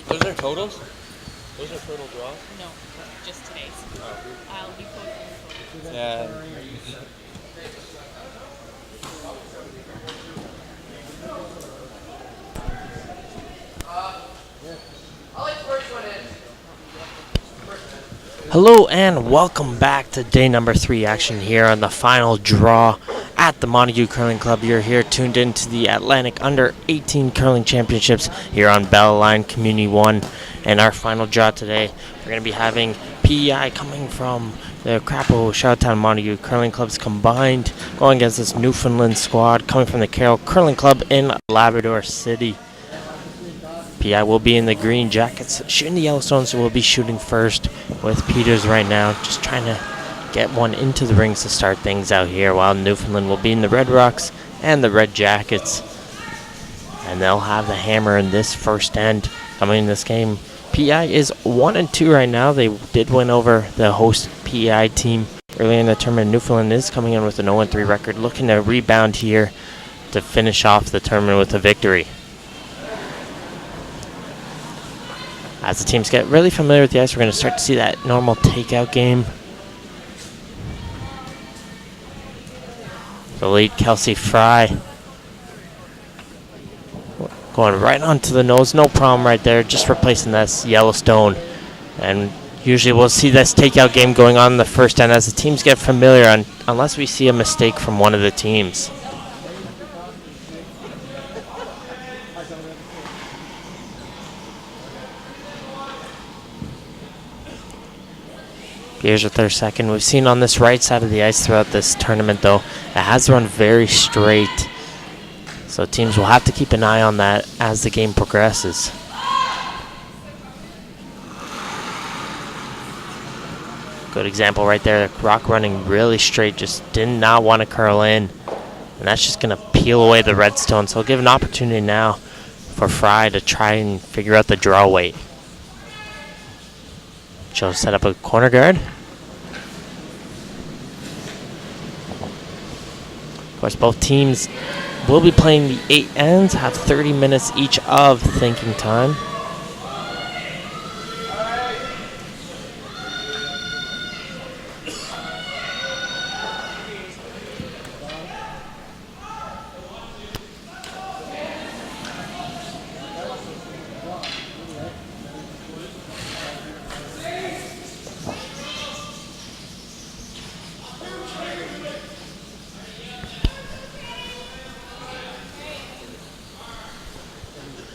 Those are totals? Those are total draws? No, just today's. I'll be posting the totals. Yeah. Hello and welcome back to day number 3 action here on the final draw at the Montague Curling Club. You're here tuned into the Atlantic Under 18 Curling Championships here on Bell Line Community 1. And our final draw today, we're going to be having PEI coming from the Crapo, Charlottetown, Montague Curling Clubs combined, going against this Newfoundland squad coming from the Carroll Curling Club in Labrador City. PI will be in the green jackets, shooting the Yellowstones, so we'll be shooting first with Peters right now, just trying to get one into the rings to start things out here, while Newfoundland will be in the red rocks and the red jackets. And they'll have the hammer in this first end coming in this game. PI is 1-2 right now. They did win over the host PI team earlier in the tournament. Newfoundland is coming in with an 0-3 record, looking to rebound here to finish off the tournament with a victory. As the teams get really familiar with the ice, we're going to start to see that normal takeout game. The lead, Kelsey Fry, going right onto the nose, no problem right there, just replacing this Yellowstone. And usually we'll see this takeout game going on in the first end as the teams get familiar, unless we see a mistake from one of the teams. Here's with their second. We've seen on this right side of the ice throughout this tournament, though, it has run very straight. So teams will have to keep an eye on that as the game progresses. Good example right there. Rock running really straight, just did not want to curl in. And that's just going to peel away the redstone. So we'll give an opportunity now for Fry to try and figure out the draw weight. She'll set up a corner guard. Of course, both teams will be playing the 8 ends, have 30 minutes each of thinking time.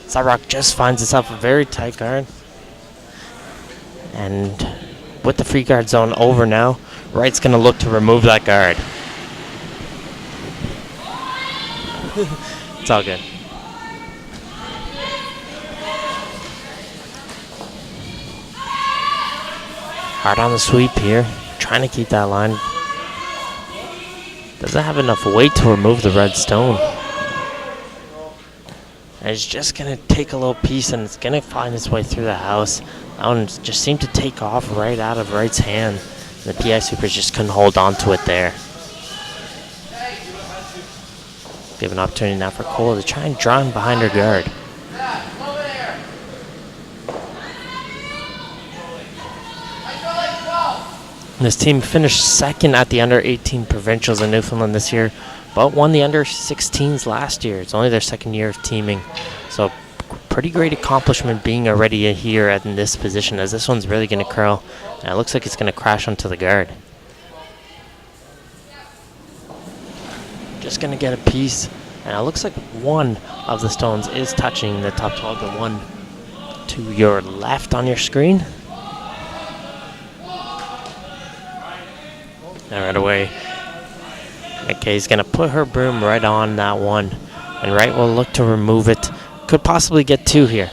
Cyrock just finds itself a very tight guard. And with the free guard zone over now, Wright's going to look to remove that guard. It's all good. Hard on the sweep here, trying to keep that line. Doesn't have enough weight to remove the red stone. And it's just going to take a little piece, and it's going to find its way through the house. That one just seemed to take off right out of Wright's hand. And the PI Supers just couldn't hold on to it there. Give an opportunity now for Cole to try and draw him behind her guard. And this team finished second at the Under-18 Provincials in Newfoundland this year, but won the Under-16s last year. It's only their second year of teaming. So pretty great accomplishment being already here in this position, as this one's really going to curl. And it looks like it's going to crash onto the guard. Just going to get a piece. And it looks like one of the stones is touching the top 12, and one to your left on your screen. And right away, McKay's going to put her broom right on that one. And Wright will look to remove it. Could possibly get 2 here.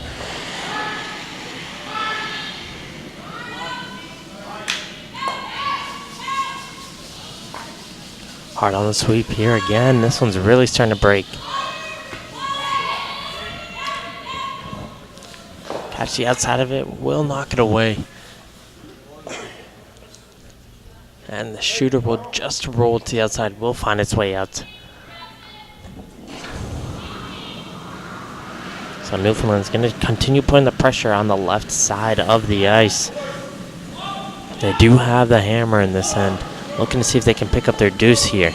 Hard on the sweep here again. This one's really starting to break. Catch the outside of it, will knock it away. And the shooter will just roll to the outside, will find its way out. So Newfoundland's going to continue putting the pressure on the left side of the ice. They do have the hammer in this end. Looking to see if they can pick up their deuce here.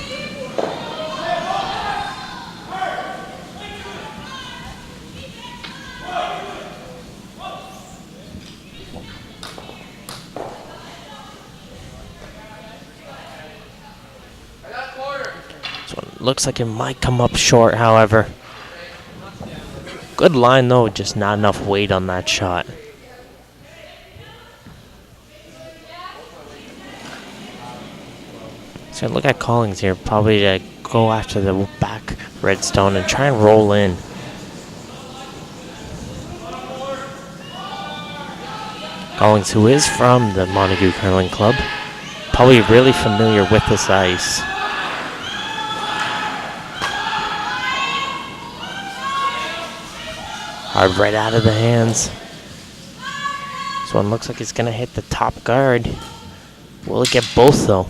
This one looks like it might come up short, however. Good line though, just not enough weight on that shot. So look at Collings here, probably to go after the back redstone and try and roll in. Collings, who is from the Montague Curling Club, probably really familiar with this ice. Hard right out of the hands. This one looks like it's going to hit the top guard. Will it get both though?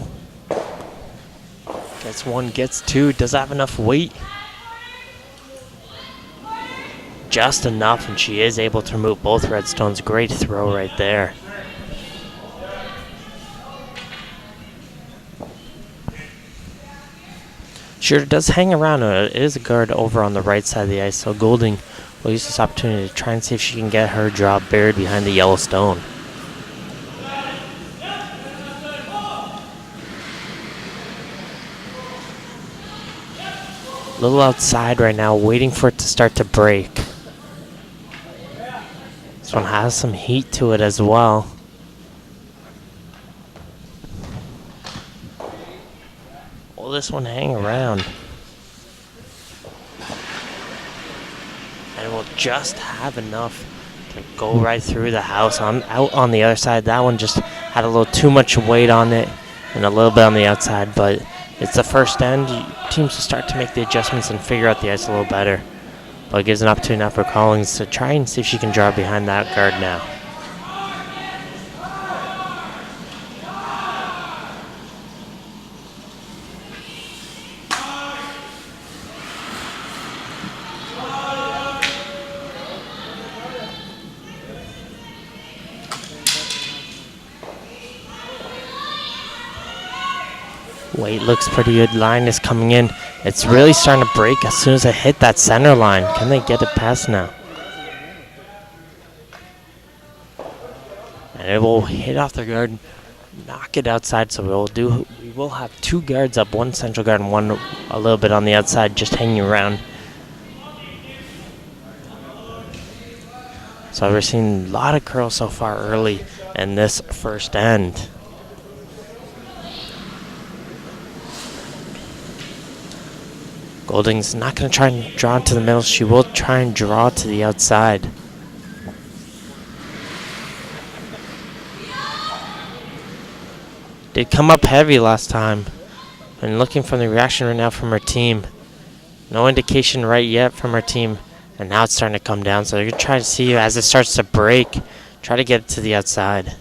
Gets 1, gets 2. Does it have enough weight? Just enough, and she is able to remove both redstones. Great throw right there. Sure does hang around. It is a guard over on the right side of the ice, so Golding will use this opportunity to try and see if she can get her draw buried behind the yellow stone. Little outside right now, waiting for it to start to break. This one has some heat to it as well. Will this one hang around? And will just have enough to go right through the house. Out on the other side, that one just had a little too much weight on it and a little bit on the outside, but it's the first end. Teams will start to make the adjustments and figure out the ice a little better. But it gives an opportunity now for Collings to try and see if she can draw behind that guard now. Weight looks pretty good. Line is coming in. It's really starting to break as soon as I hit that center line. Can they get it past now? And it will hit off the guard, knock it outside. So we will have 2 guards up, 1 central guard and 1 a little bit on the outside, just hanging around. So we're seeing a lot of curls so far early in this first end. Golding's not going to try and draw to the middle. She will try and draw to the outside. Did come up heavy last time. And looking from the reaction right now from her team. No indication right yet from her team. And now it's starting to come down. So you're going to try to see as it starts to break. Try to get it to the outside.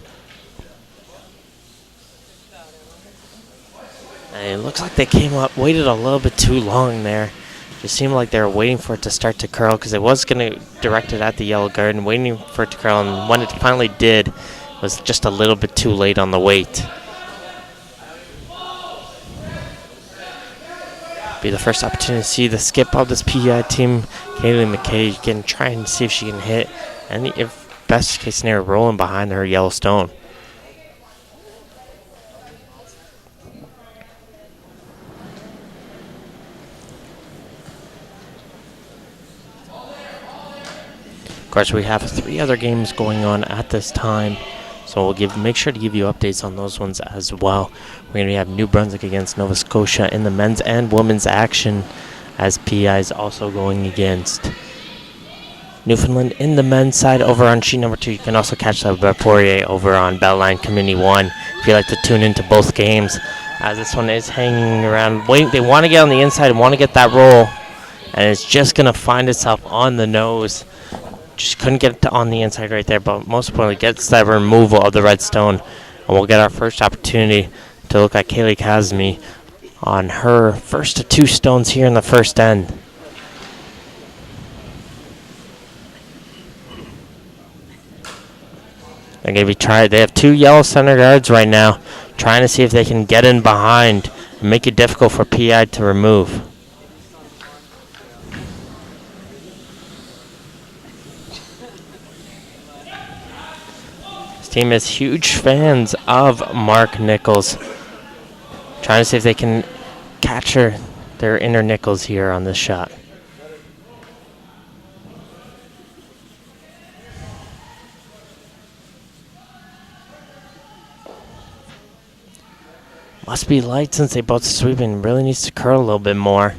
And it looks like they came up, waited a little bit too long there. Just seemed like they were waiting for it to start to curl because it was going to direct it at the yellow guard and waiting for it to curl. And when it finally did, it was just a little bit too late on the weight. Be the first opportunity to see the skip of this PEI team. Kaylee McKay can try and see if she can hit. And if best case scenario, rolling behind her yellow stone. course, we have 3 other games going on at this time, so we'll make sure to give you updates on those ones as well. We're going to have New Brunswick against Nova Scotia in the men's and women's action, as PI is also going against Newfoundland in the men's side over on sheet number 2. You can also catch that with Poirier over on Bellline Community 1 if you like to tune into both games, as this one is hanging around waiting. They want to get on the inside and want to get that roll, and it's just going to find itself on the nose. Just couldn't get it on the inside right there, but most importantly gets that removal of the red stone, and we'll get our first opportunity to look at Kaylee Kazmi on her first of 2 stones here in the first end. They're going to be trying. They have 2 yellow center guards right now, trying to see if they can get in behind and make it difficult for PI to remove. This team is huge fans of Mark Nichols, trying to see if they can capture their inner Nichols here on this shot. Must be light since they both sweeping. Really needs to curl a little bit more.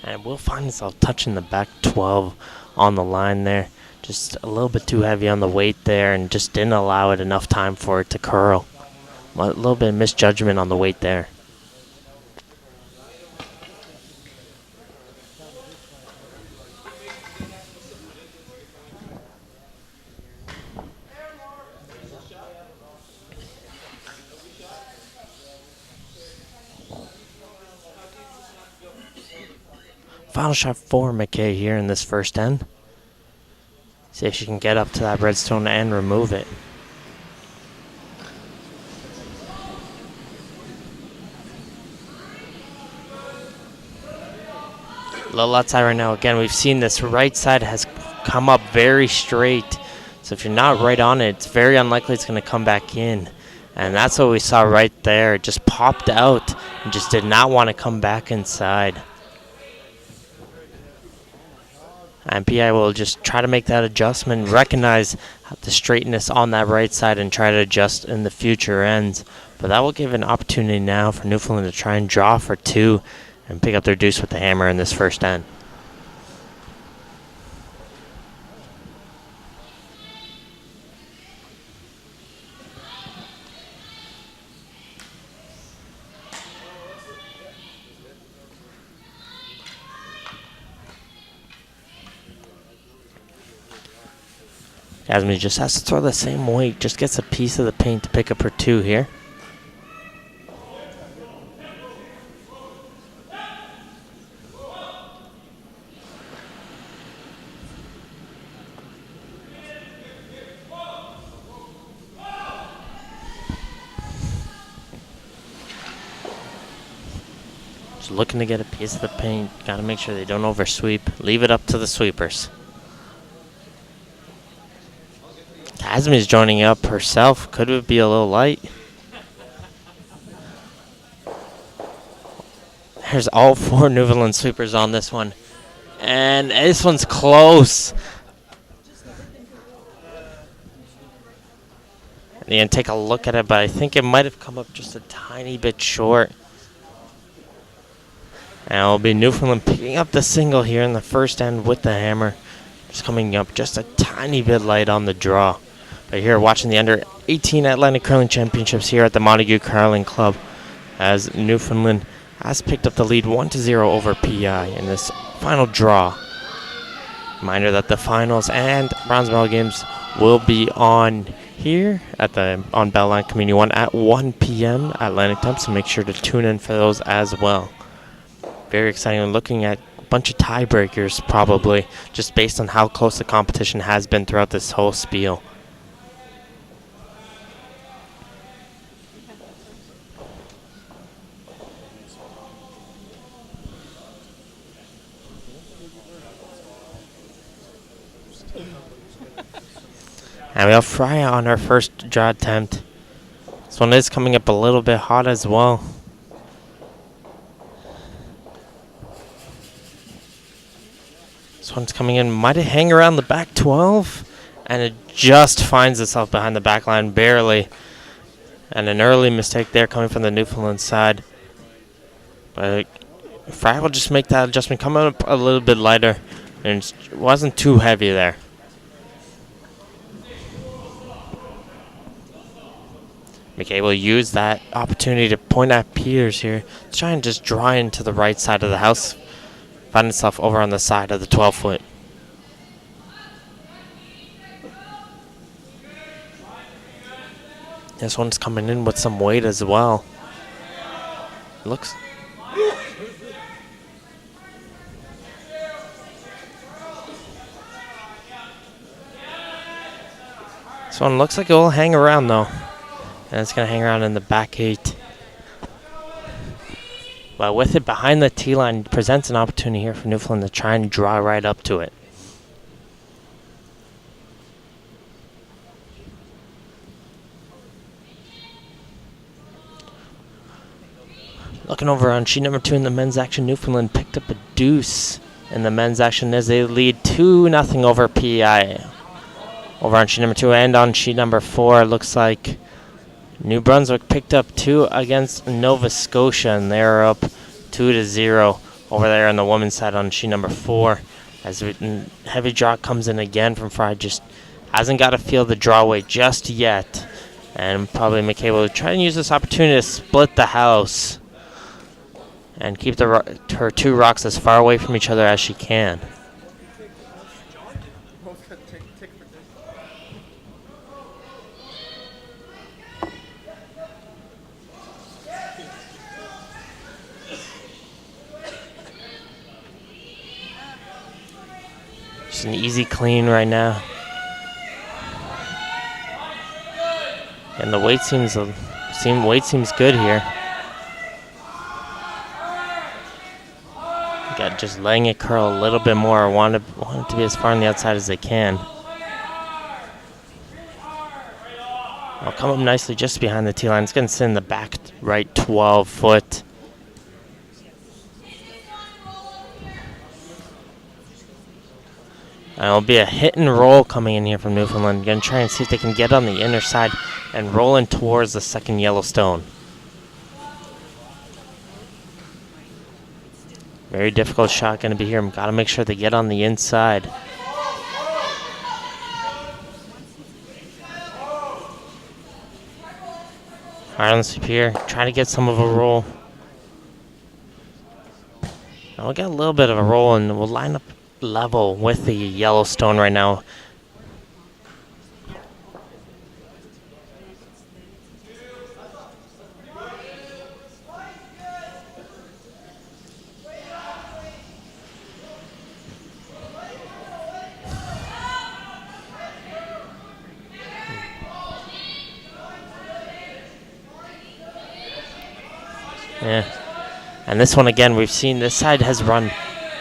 And we'll find himself touching the back 12 on the line there. Just a little bit too heavy on the weight there and just didn't allow it enough time for it to curl. A little bit of misjudgment on the weight there. Final shot for McKay here in this first end. See if she can get up to that redstone and remove it. A little outside right now. Again, we've seen this right side has come up very straight. So if you're not right on it, it's very unlikely it's going to come back in. And that's what we saw right there. It just popped out and just did not want to come back inside. And PI will just try to make that adjustment, recognize the straightness on that right side and try to adjust in the future ends. But that will give an opportunity now for Newfoundland to try and draw for 2 and pick up their deuce with the hammer in this first end. Kazmi just has to throw the same weight, just gets a piece of the paint to pick up her 2 here. Just looking to get a piece of the paint, gotta make sure they don't oversweep. Leave it up to the sweepers. Kazmi's joining up herself. Could it be a little light? There's all 4 Newfoundland sweepers on this one. And this one's close. And you can take a look at it, but I think it might have come up just a tiny bit short. And it'll be Newfoundland picking up the single here in the first end with the hammer. Just coming up just a tiny bit light on the draw. But here watching the under 18 Atlantic Curling Championships here at the Montague Curling Club, as Newfoundland has picked up the lead 1-0 over PI in this final draw. Reminder that the finals and bronze medal games will be on here at on Bellline Community 1 at 1 p.m. Atlantic time, so make sure to tune in for those as well. Very exciting. We're looking at a bunch of tiebreakers probably, just based on how close the competition has been throughout this whole spiel. And we have Freya on her first draw attempt. This one is coming up a little bit hot as well. This one's coming in, might it hang around the back 12? And it just finds itself behind the back line, barely. And an early mistake there coming from the Newfoundland side. But Freya will just make that adjustment, come up a little bit lighter. And it wasn't too heavy there. McKay will use that opportunity to point at Peters here. Try and just draw into the right side of the house. Find itself over on the side of the 12-foot. This one's coming in with some weight as well. Looks... This one looks like it will hang around though. And it's going to hang around in the back 8. But with it behind the tee line, presents an opportunity here for Newfoundland to try and draw right up to it. Looking over on sheet number 2 in the men's action, Newfoundland picked up a deuce in the men's action as they lead 2-0 over PEI. Over on sheet number 2 and on sheet number 4, it looks like New Brunswick picked up 2 against Nova Scotia, and they're up 2-0 over there on the women's side on sheet number 4. As heavy draw comes in again from Fry, just hasn't got to feel the draw weight just yet. And probably McKay will try and use this opportunity to split the house and keep her 2 rocks as far away from each other as she can. Just an easy clean right now. And the weight seems good here. Got just letting it curl a little bit more. Want it to be as far on the outside as they can. I'll come up nicely just behind the tee line. It's going to sit in the back right 12-foot. And it'll be a hit and roll coming in here from Newfoundland. Going to try and see if they can get on the inner side and roll in towards the second yellow stone. Very difficult shot going to be here. Got to make sure they get on the inside. Alright, let's see here. Trying to get some of a roll. Now we'll get a little bit of a roll and we'll line up level with the yellow stone right now. Yeah. And this one again, we've seen this side has run.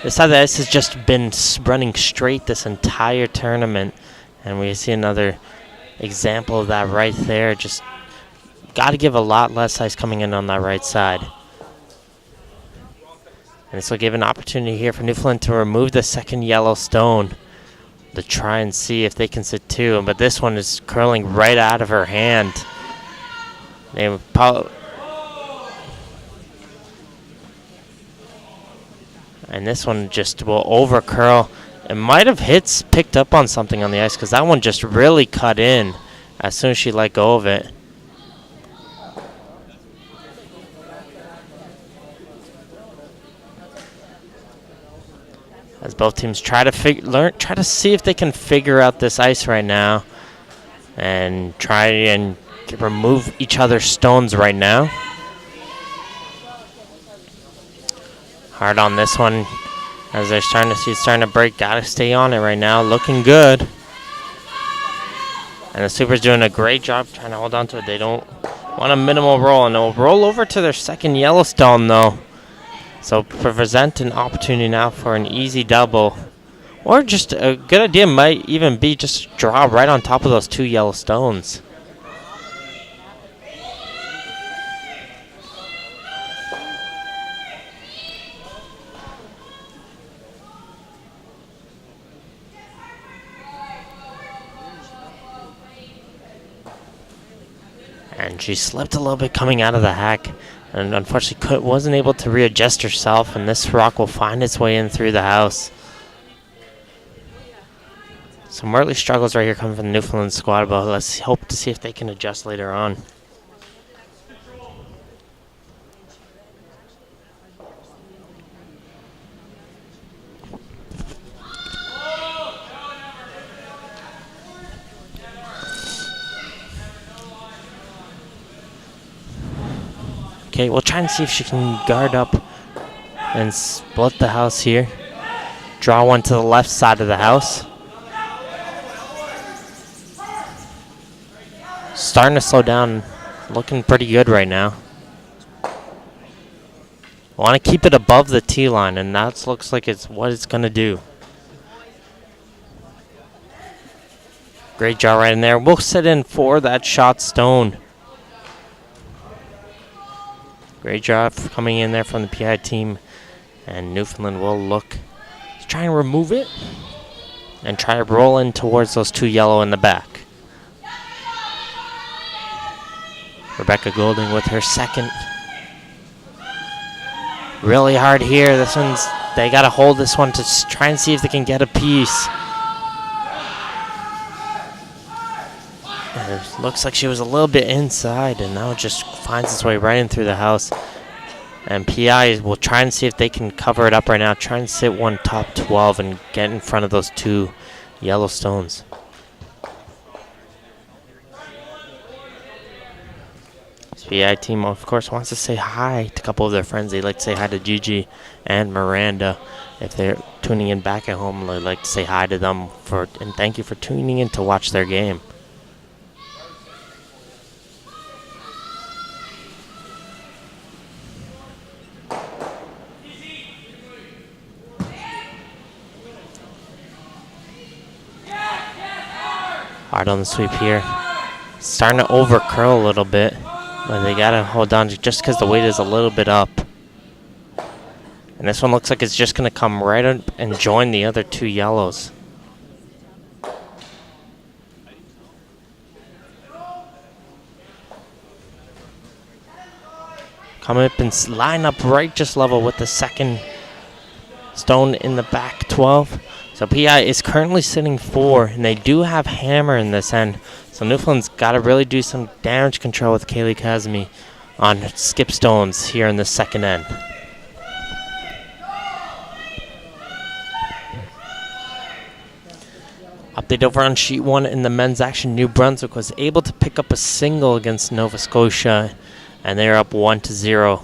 This side of the ice has just been running straight this entire tournament. And we see another example of that right there. Just got to give a lot less ice coming in on that right side. And this will give an opportunity here for Newfoundland to remove the second yellow stone to try and see if they can sit 2. But this one is curling right out of her hand. They would probably... And this one just will over curl. It might have picked up on something on the ice because that one just really cut in as soon as she let go of it. As both teams try to see if they can figure out this ice right now and try and remove each other's stones right now. Hard on this one as they're starting to see it's starting to break. Gotta stay on it right now. Looking good. And the Supers doing a great job trying to hold on to it. They don't want a minimal roll. And they'll roll over to their second Yellowstone though. So present an opportunity now for an easy double. Or just a good idea might even be just draw right on top of those 2 yellow stones. And she slipped a little bit coming out of the hack, and unfortunately wasn't able to readjust herself, and this rock will find its way in through the house. Some early struggles right here coming from the Newfoundland squad, but let's hope to see if they can adjust later on. Okay, we'll try and see if she can guard up and split the house here. Draw one to the left side of the house. Starting to slow down, looking pretty good right now. Want to keep it above the tee line, and that looks like it's what it's going to do. Great job right in there. We'll sit in for that shot stone. Great job coming in there from the PI team. And Newfoundland will look to try and remove it and try to roll in towards those 2 yellow in the back. Rebecca Golding with her second. Really hard here. They got to hold this one to try and see if they can get a piece. And it looks like she was a little bit inside, and now it just finds its way right in through the house. And PI will try and see if they can cover it up right now. Try and sit one top 12 and get in front of those 2 yellow stones. This PI team, of course, wants to say hi to a couple of their friends. They like to say hi to Gigi and Miranda. If they're tuning in back at home, they'd like to say hi to them and thank you for tuning in to watch their game. Hard on the sweep here. Starting to over curl a little bit, but they gotta hold on just because the weight is a little bit up. And this one looks like it's just gonna come right up and join the other 2 yellows. Come up and line up right just level with the second stone in the back 12. So PI is currently sitting 4, and they do have hammer in this end. So Newfoundland's got to really do some damage control with Kaylee Kazmi on skip stones here in the second end. Update over on sheet 1 in the men's action. New Brunswick was able to pick up a single against Nova Scotia, and they're up 1-0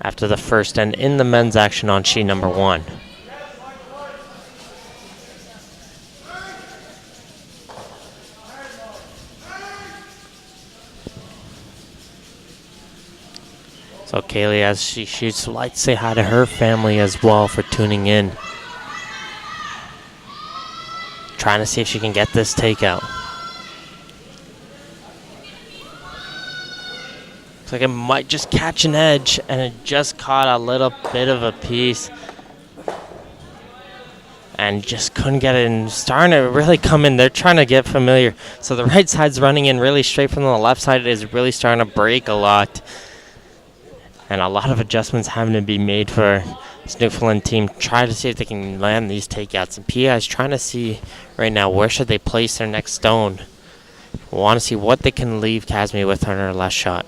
after the first end in the men's action on sheet number 1. So Kaylee, as she shoots, would like to say hi to her family as well for tuning in. Trying to see if she can get this takeout. Looks like it might just catch an edge, and it just caught a little bit of a piece. And just couldn't get it, and starting to really come in. They're trying to get familiar. So the right side's running in really straight from the left side. It is really starting to break a lot. And a lot of adjustments having to be made for this Newfoundland team. Try to see if they can land these takeouts. And PI is trying to see right now where should they place their next stone. We want to see what they can leave Kazmi with on her last shot.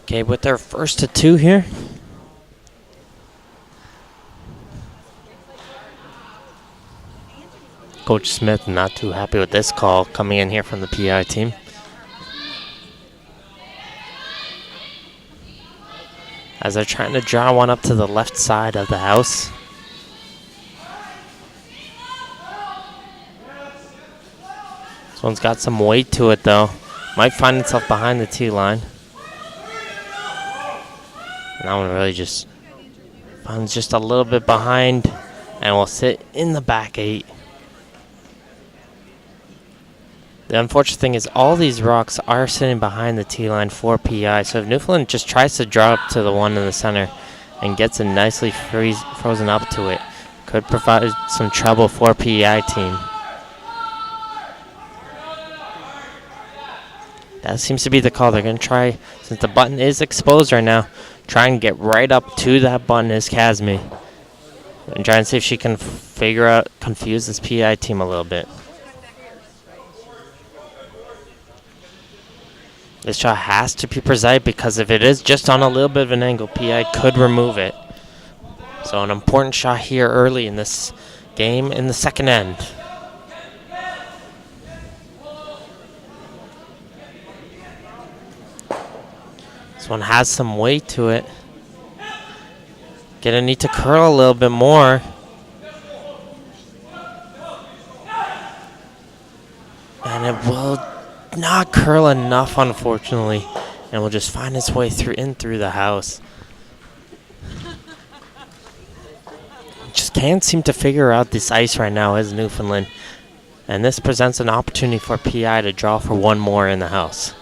Okay, with their first to 2 here. Coach Smith not too happy with this call coming in here from the PI team. as they're trying to draw one up to the left side of the house. This one's got some weight to it, though. Might find itself behind the tee line. And that one really just finds just a little bit behind and will sit in the back 8. The unfortunate thing is all these rocks are sitting behind the tee line for PI. So if Newfoundland just tries to draw up to the one in the center and gets it nicely frozen up to it, could provide some trouble for PI team. That seems to be the call. They're going to try, since the button is exposed right now, try and get right up to that button is Kazmi. And try and see if she can confuse this PI team a little bit. This shot has to be precise because if it is just on a little bit of an angle, PI could remove it. So an important shot here early in this game in the second end. This one has some weight to it. Gonna need to curl a little bit more. And it will not curl enough, unfortunately. And will just find its way through the house. Just can't seem to figure out this ice right now as Newfoundland. And this presents an opportunity for PI to draw for one more in the house.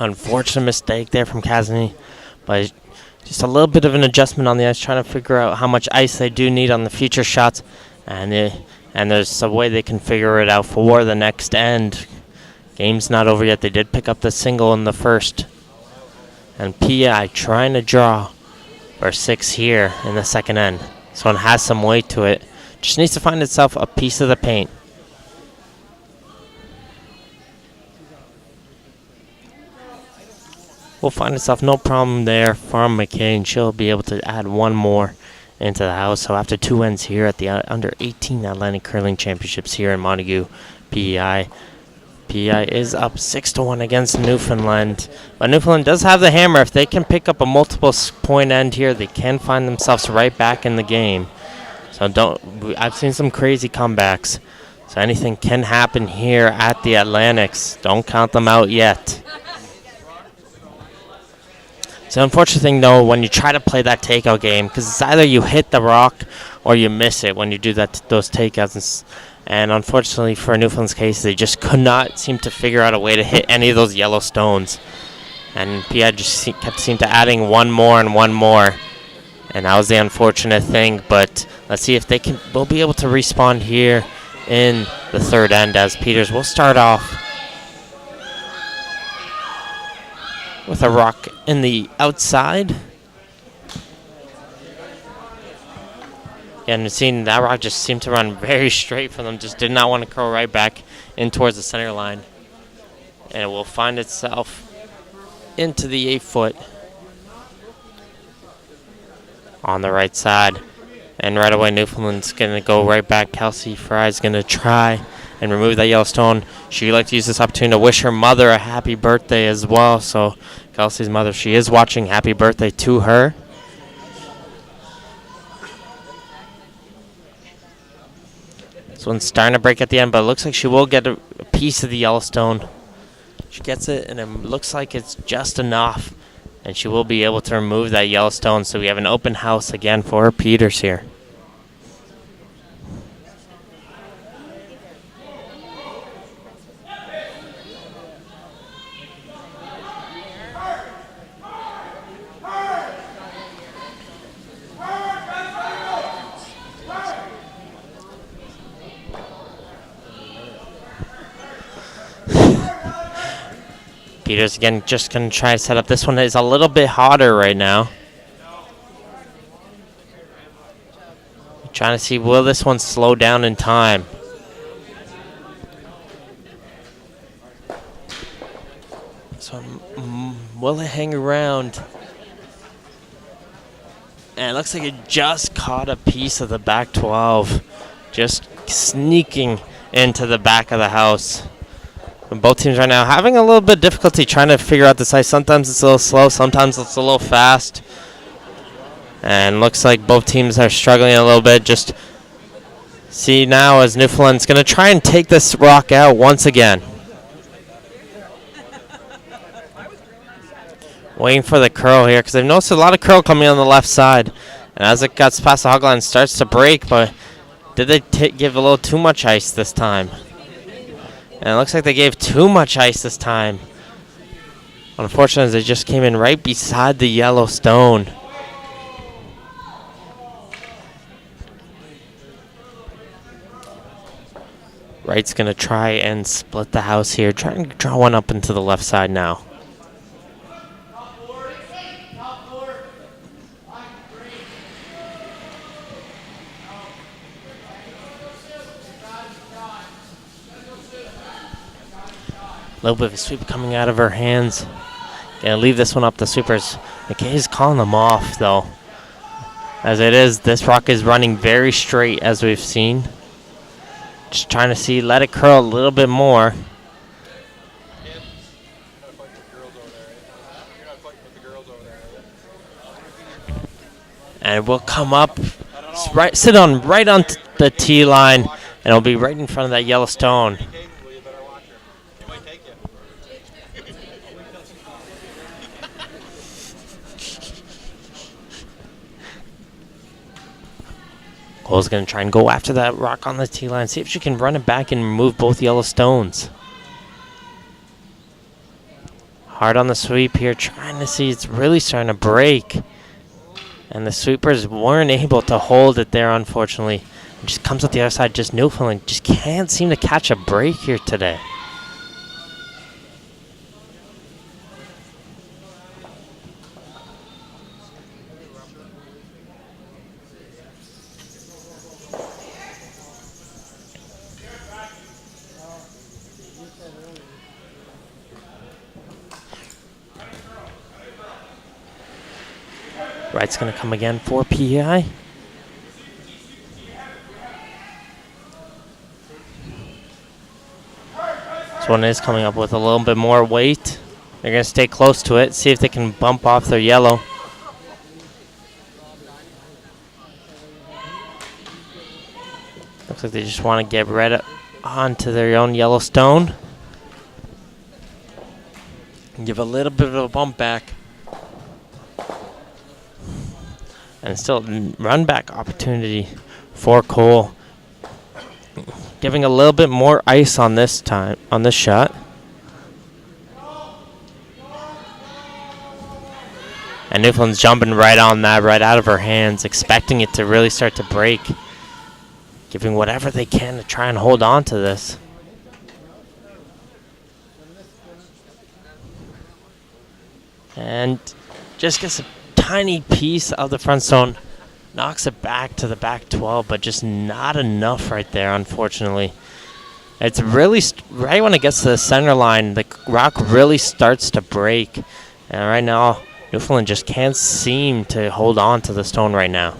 Unfortunate mistake there from Kazmi, but just a little bit of an adjustment on the ice, trying to figure out how much ice they do need on the future shots, and there's a way they can figure it out for the next end. Game's not over yet. They did pick up the single in the first, and PI trying to draw for 6 here in the second end. This one has some weight to it. Just needs to find itself a piece of the paint. Will find itself no problem there from McCain. She'll be able to add one more into the house. So after 2 ends here at the under 18 Atlantic Curling Championships here in Montague, PEI is up 6-1 against Newfoundland. But Newfoundland does have the hammer. If they can pick up a multiple point end here, they can find themselves right back in the game. So I've seen some crazy comebacks. So anything can happen here at the Atlantics. Don't count them out yet. So the unfortunate thing, though, when you try to play that takeout game, because it's either you hit the rock or you miss it when you do those takeouts. And unfortunately, for Newfoundland's case, they just could not seem to figure out a way to hit any of those yellow stones. And PI just kept seeming to adding one more and one more. And that was the unfortunate thing. But let's see if we'll be able to respawn here in the third end, as Peters will start off with a rock in the outside. And seeing that rock just seemed to run very straight for them, just did not want to curl right back in towards the center line. And it will find itself into the 8-foot on the right side. And right away, Newfoundland's going to go right back. Kelsey Fry's going to try and remove that yellow stone. She'd like to use this opportunity to wish her mother a happy birthday as well. So Kelsey's mother, she is watching. Happy birthday to her. This one's starting to break at the end, but it looks like she will get a piece of the Yellowstone. She gets it, and it looks like it's just enough. And she will be able to remove that Yellowstone. So we have an open house again for Peters here. Peters again just going to try to set up. This one is a little bit hotter right now. Trying to see, will this one slow down in time? So will it hang around? And it looks like it just caught a piece of the back 12. Just sneaking into the back of the house. And both teams right now having a little bit of difficulty trying to figure out this ice. Sometimes it's a little slow, sometimes it's a little fast. And looks like both teams are struggling a little bit. Just see now as Newfoundland's going to try and take this rock out once again. Waiting for the curl here because they've noticed a lot of curl coming on the left side. And as it gets past the hog line, it starts to break, but did they give a little too much ice this time? And it looks like they gave too much ice this time. Unfortunately, they just came in right beside the yellow stone. Wright's going to try and split the house here, trying to draw one up into the left side now. A little bit of a sweep coming out of her hands. Gonna leave this one up to sweepers. McKay's calling them off though. As it is, this rock is running very straight as we've seen. Just trying to see, let it curl a little bit more. And it will come up, sit on right on the tee line, and it'll be right in front of that yellow stone. Cole's going to try and go after that rock on the tee line, see if she can run it back and remove both yellow stones. Hard on the sweep here, trying to see it's really starting to break. And the sweepers weren't able to hold it there, unfortunately. It just comes up the other side, just Newfoundland just can't seem to catch a break here today. Wright's going to come again for PEI. This one is coming up with a little bit more weight. They're going to stay close to it, see if they can bump off their yellow. Looks like they just want to get right onto their own yellow stone. And give a little bit of a bump back. And still run back opportunity for Cole. Giving a little bit more ice on this time, on this shot. And Newfoundland's jumping right on that, right out of her hands, expecting it to really start to break. Giving whatever they can to try and hold on to this. And just gets a tiny piece of the front stone, knocks it back to the back 12, but just not enough right there, unfortunately. It's really, right when it gets to the center line, the rock really starts to break. And right now, Newfoundland just can't seem to hold on to the stone right now.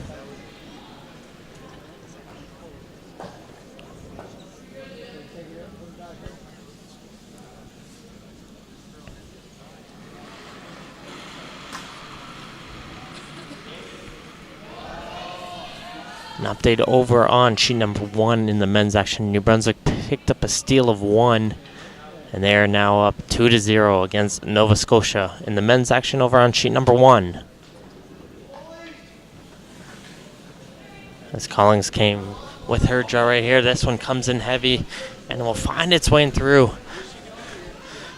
An update over on sheet number 1 in the men's action. New Brunswick picked up a steal of 1, and they are now up 2-0 against Nova Scotia in the men's action over on sheet number 1. As Collins came with her draw right here, this one comes in heavy and will find its way through.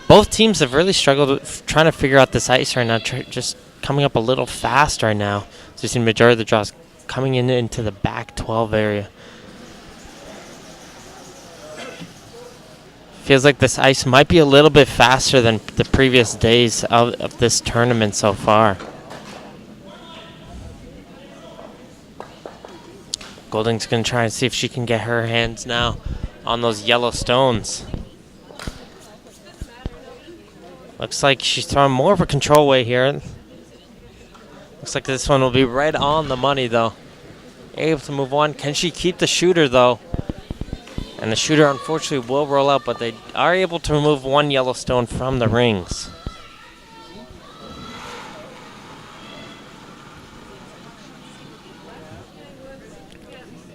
Both teams have really struggled with trying to figure out this ice right now, just coming up a little fast right now. So you see the majority of the draws coming into the back 12 area. Feels like this ice might be a little bit faster than the previous days of this tournament so far. Golding's going to try and see if she can get her hands now on those yellow stones. Looks like she's throwing more of a control weight here. Looks like this one will be right on the money, though. Able to move one. Can she keep the shooter, though? And the shooter, unfortunately, will roll out, but they are able to remove one yellow stone from the rings.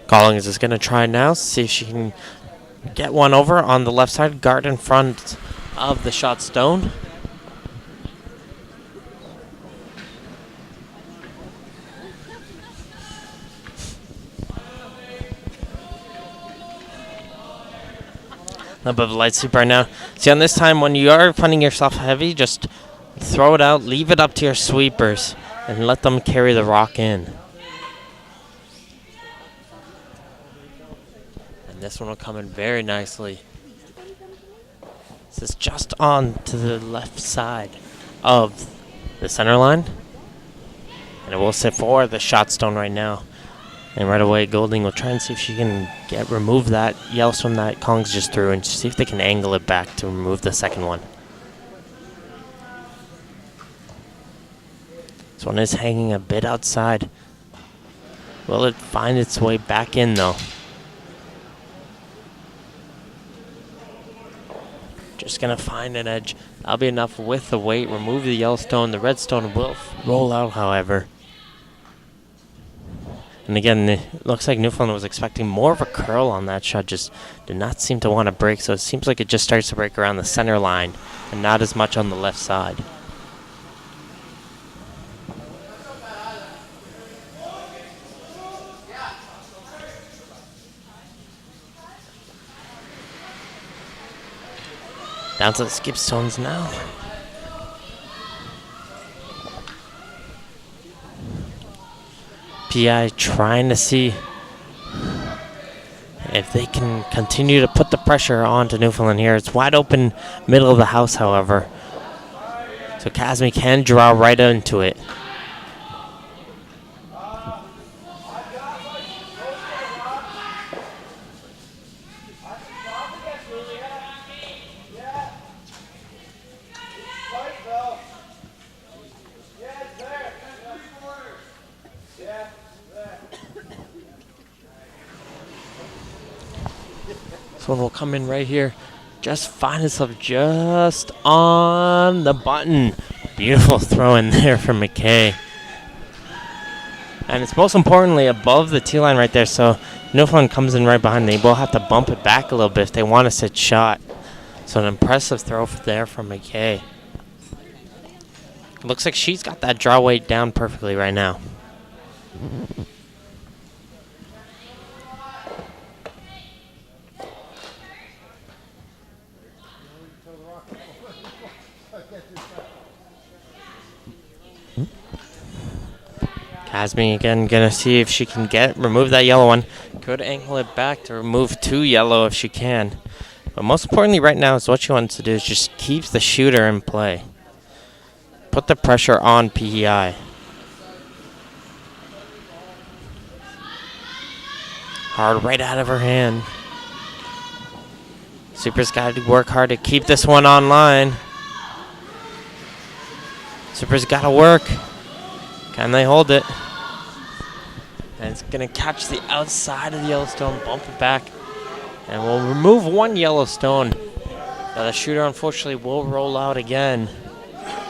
Collins is going to try now, see if she can get one over on the left side, guard in front of the shot stone. A little bit of a light sweep right now. See, on this time, when you are finding yourself heavy, just throw it out, leave it up to your sweepers, and let them carry the rock in. And this one will come in very nicely. This is just on to the left side of the center line. And it will sit for the shot stone right now. And right away, Golding will try and see if she can remove that Yellowstone that Collins just threw and see if they can angle it back to remove the second one. This one is hanging a bit outside. Will it find its way back in, though? Just going to find an edge. That'll be enough with the weight. Remove the Yellowstone. The redstone will roll out, however. And again, it looks like Newfoundland was expecting more of a curl on that shot. Just did not seem to want to break. So it seems like it just starts to break around the center line and not as much on the left side. Down to the skip stones now. PI trying to see if they can continue to put the pressure onto Newfoundland here. It's wide open middle of the house, however. So Casmi can draw right into it. This one will come in right here. Just find itself just on the button. Beautiful throw in there from McKay. And it's most importantly above the T line right there. So Newfoundland comes in right behind. They will have to bump it back a little bit if they want to sit shot. So an impressive throw there from McKay. Looks like she's got that draw weight down perfectly right now. Casmi again gonna see if she can remove that yellow one. Could angle it back to remove 2 yellow if she can. But most importantly right now is what she wants to do is just keep the shooter in play. Put the pressure on PEI. Hard right out of her hand. Super's got to work hard to keep this one online. Super's got to work. Can they hold it? And it's going to catch the outside of the Yellowstone, bump it back, and we'll remove 1 Yellowstone. Now the shooter, unfortunately, will roll out again,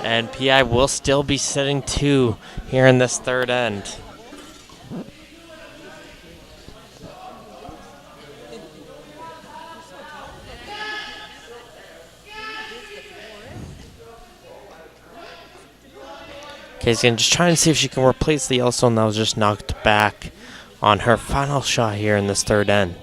and PI will still be sitting 2 here in this third end. Kay's going to just try and see if she can replace the Yellowstone that was just knocked back on her final shot here in this third end.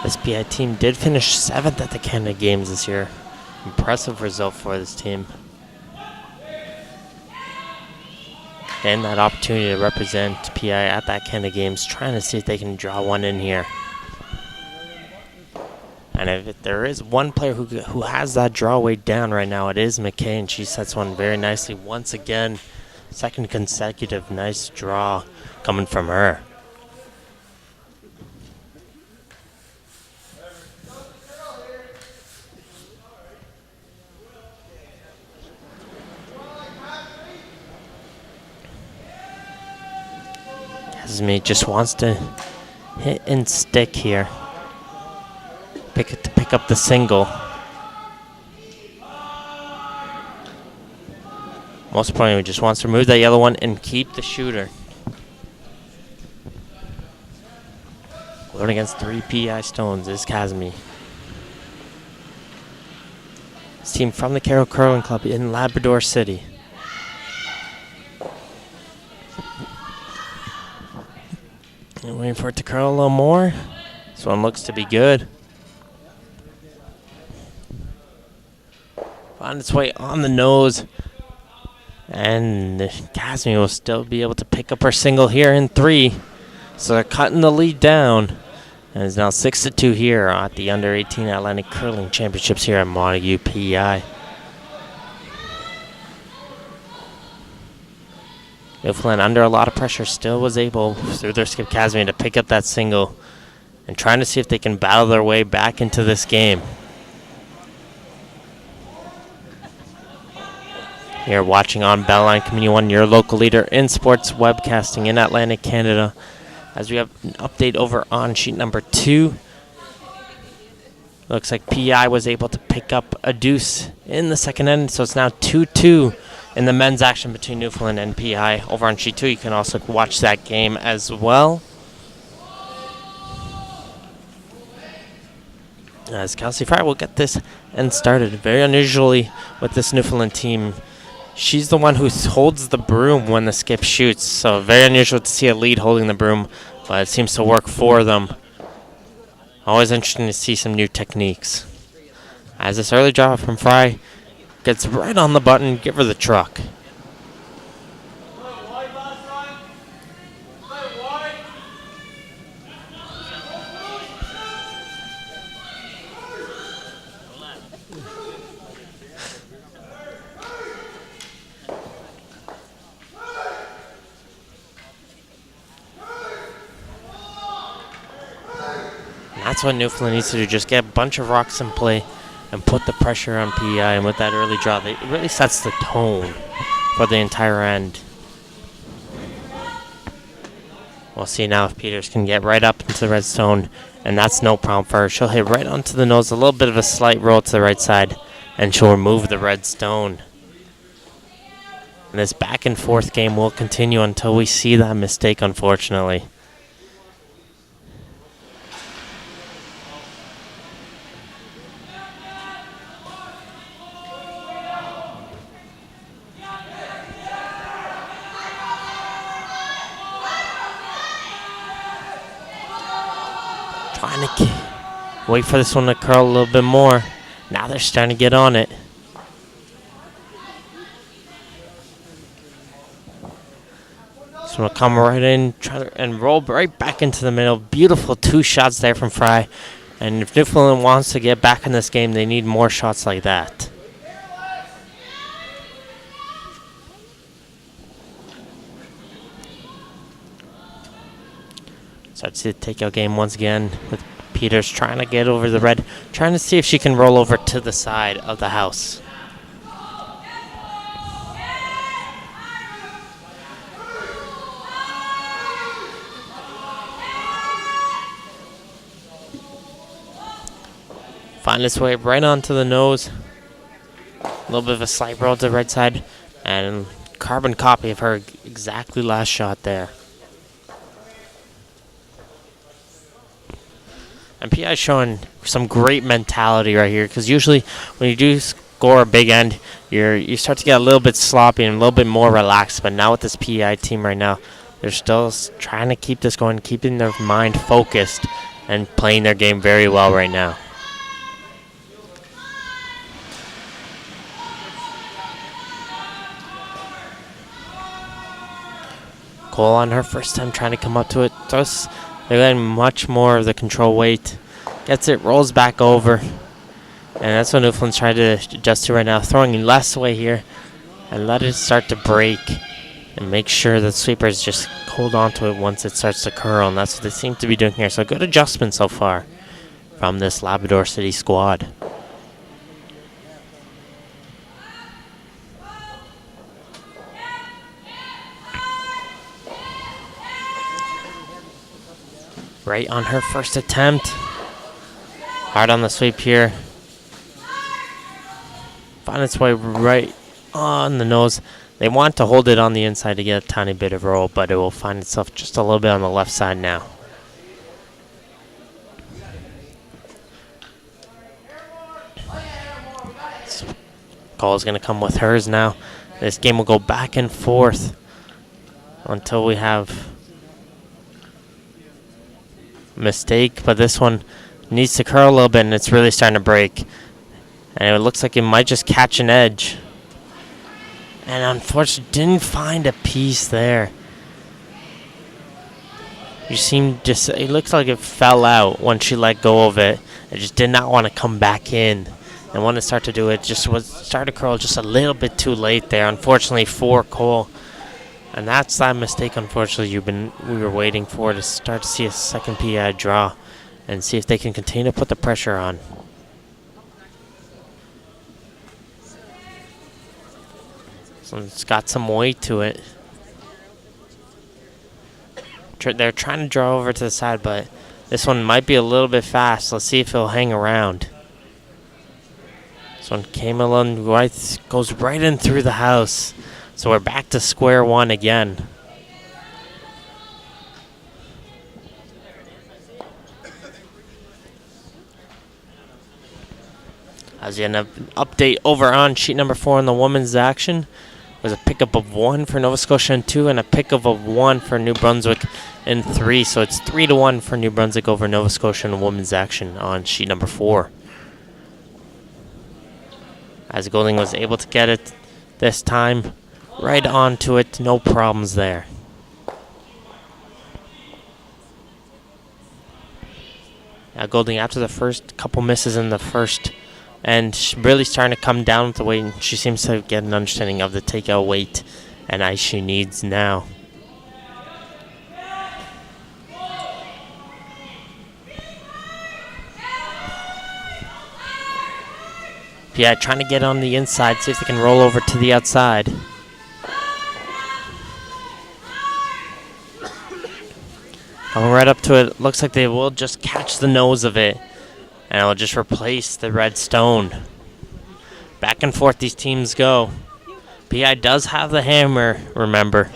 This PI team did finish 7th at the Canada Games this year. Impressive result for this team. And that opportunity to represent PI at that Canada Games, trying to see if they can draw one in here. And if there is one player who has that draw weight down right now, it is McKay, and she sets one very nicely once again. Second consecutive nice draw coming from her. Esme just wants to hit and stick here. Pick up the single. Most importantly, just wants to remove that yellow one and keep the shooter. Going against 3 PI stones is Kazmi. This team from the Carroll Curling Club in Labrador City. And waiting for it to curl a little more. This one looks to be good. Find its way on the nose. And Kazmi will still be able to pick up her single here in 3. So they're cutting the lead down. And it's now 6-2 here at the Under-18 Atlantic Curling Championships here at Montague, PEI. Newfoundland, under a lot of pressure, still was able, through their skip Kazmi, to pick up that single and trying to see if they can battle their way back into this game. You're watching on Bellline Community 1, your local leader in sports webcasting in Atlantic Canada. As we have an update over on sheet number 2. Looks like PI was able to pick up a deuce in the second end, so it's now 2-2 in the men's action between Newfoundland and PI. Over on sheet 2, you can also watch that game as well. As Kelsey Fry will get this end started. Very unusually with this Newfoundland team. She's the one who holds the broom when the skip shoots, so very unusual to see a lead holding the broom, but it seems to work for them. Always interesting to see some new techniques. As this early draw from Fry gets right on the button, give her the truck. That's what Newfoundland needs to do, just get a bunch of rocks in play and put the pressure on PEI. And with that early draw, it really sets the tone for the entire end. We'll see now if Peters can get right up into the red stone, and that's no problem for her. She'll hit right onto the nose, a little bit of a slight roll to the right side, and she'll remove the red stone. And this back and forth game will continue until we see that mistake, unfortunately. Trying to wait for this one to curl a little bit more. Now they're starting to get on it. This one will come right in, and roll right back into the middle. Beautiful 2 shots there from Fry. And if Newfoundland wants to get back in this game, they need more shots like that. Starts the takeout game once again with Peters trying to get over the red, trying to see if she can roll over to the side of the house. Find its way right onto the nose. A little bit of a slight roll to the right side, and carbon copy of her exactly last shot there. And PI showing some great mentality right here, because usually when you do score a big end, you start to get a little bit sloppy and a little bit more relaxed. But now with this PI team right now, they're still trying to keep this going, keeping their mind focused and playing their game very well right now. Cole on her first time trying to come up to it. They're getting much more of the control weight, Gets it, rolls back over. And that's what Newfoundland's trying to adjust to right now. Throwing less away here. And let it start to break. And make sure the sweepers just hold on to it once it starts to curl. And that's what they seem to be doing here. So good adjustment so far from this Labrador City squad. Right on her first attempt. Hard on the sweep here. Find its way right on the nose. They want to hold it on the inside to get a tiny bit of roll, but it will find itself just a little bit on the left side now. Call is going to come with hers now. This game will go back and forth until we have a mistake, but this one needs to curl a little bit, and it's really starting to break. And it looks like it might just catch an edge. And unfortunately, didn't find a piece there. It looks like it fell out when she let go of it. It just did not want to come back in. And when it started to do it, started to curl just a little bit too late there. Unfortunately for Cole. And that's that mistake, unfortunately, we were waiting for to start to see a second PI draw and see if they can continue to put the pressure on. So it's got some weight to it. They're trying to draw over to the side, but this one might be a little bit fast. Let's see if he'll hang around. This one came along right, goes right in through the house. So we're back to square one again. As you end up update over on sheet number 4 in the women's action. Was a pickup of 1 for Nova Scotia in 2 and a pickup of 1 for New Brunswick in 3. So it's 3-1 for New Brunswick over Nova Scotia in the women's action on sheet number 4. As Golding was able to get it this time right onto it, no problems there. Now Golding, after the first couple misses in the first, and really starting to come down with the weight, and she seems to get an understanding of the takeout weight and ice she needs now. Yeah, trying to get on the inside, see if they can roll over to the outside. Coming right up to it, looks like they will just catch the nose of it, and it'll just replace the red stone. Back and forth these teams go. PI does have the hammer, remember.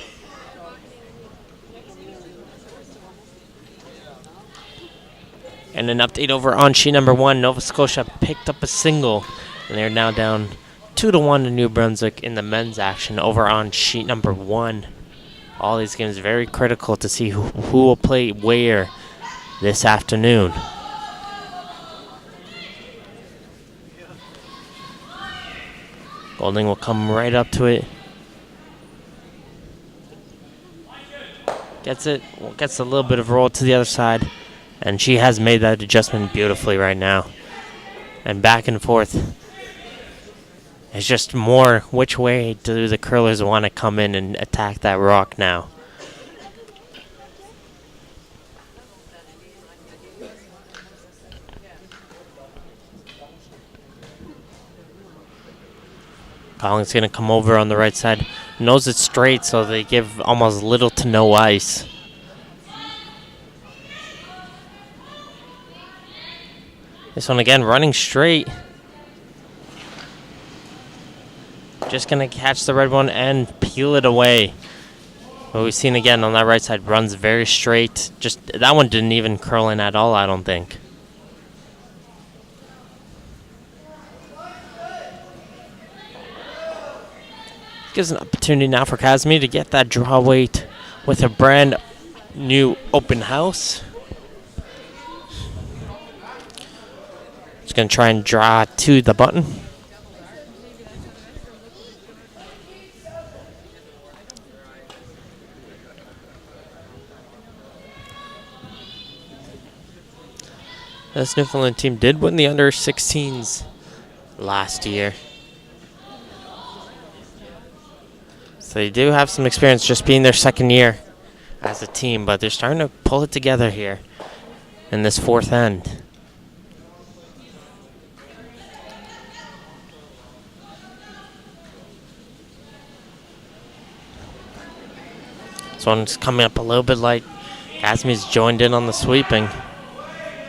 And an update over on sheet number 1. Nova Scotia picked up a single, and they're now down 2-1 to New Brunswick in the men's action over on sheet number 1. All these games very critical to see who will play where this afternoon. Golding will come right up to it. Gets a little bit of roll to the other side. And she has made that adjustment beautifully right now. And back and forth. It's just more which way do the curlers want to come in and attack that rock now. Collins going to come over on the right side. Knows it's straight, so they give almost little to no ice. This one again running straight. Just going to catch the red one and peel it away. What we've seen again on that right side runs very straight. Just that one didn't even curl in at all, I don't think. Gives an opportunity now for Casimir to get that draw weight with a brand new open house. Just going to try and draw to the button. This Newfoundland team did win the under 16s last year. So they do have some experience just being their second year as a team, but they're starting to pull it together here in this fourth end. This one's coming up a little bit light. Casmi's joined in on the sweeping.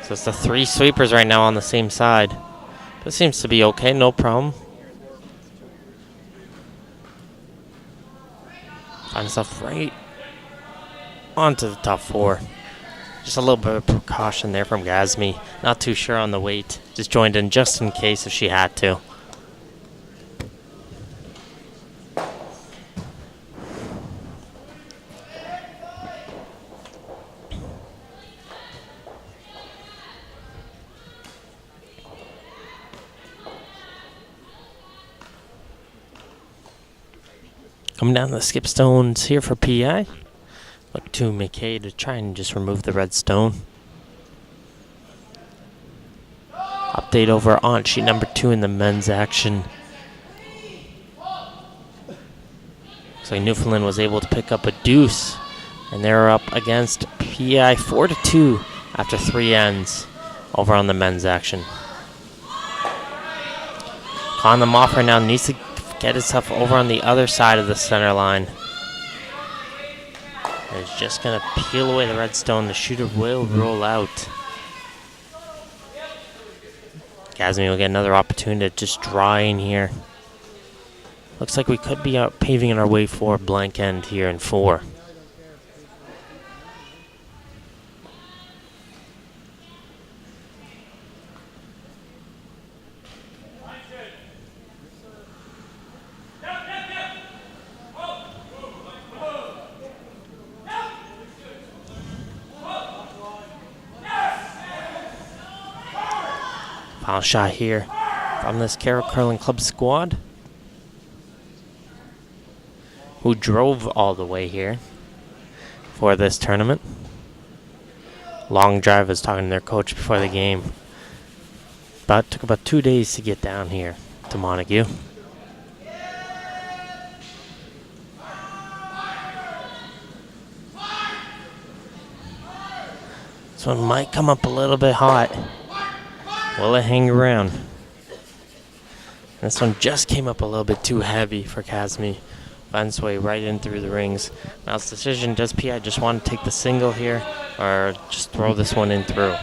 So it's the three sweepers right now on the same side. This seems to be okay, no problem. Find stuff right onto the top four. Just a little bit of precaution there from Gasmi. Not too sure on the weight. Just joined in just in case if she had to. Coming down the skip stones here for PI. Look to McKay to try and just remove the red stone. Update over on sheet number 2 in the men's action. So Newfoundland was able to pick up a deuce, and they're up against PI 4-2 after 3 ends over on the men's action. Con them off right now, needs to get itself over on the other side of the center line. It's just going to peel away the red stone. The shooter will roll out. Gasmi will get another opportunity to just draw in here. Looks like we could be out paving our way for a blank end here in 4. Final shot here from this Carroll Curling Club squad, who drove all the way here for this tournament. Long drive, was talking to their coach before the game. Took about 2 days to get down here to Montague. This one might come up a little bit hot. Will it hang around? This one just came up a little bit too heavy for Casmi. Finds its way right in through the rings. Now's the decision, does PI just want to take the single here or just throw this one in through?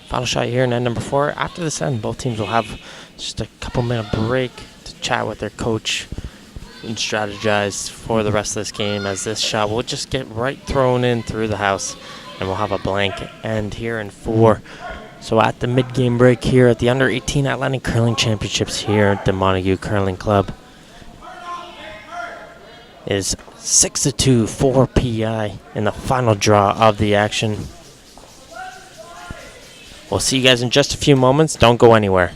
Final shot here in end number 4. After this end, both teams will have just a couple-minute break to chat with their coach and strategize for the rest of this game, as this shot will just get right thrown in through the house, and we'll have a blank end here in 4. So at the mid-game break here at the Under-18 Atlantic Curling Championships here at the Montague Curling Club is 6-2 for PI in the final draw of the action. We'll see you guys in just a few moments. Don't go anywhere.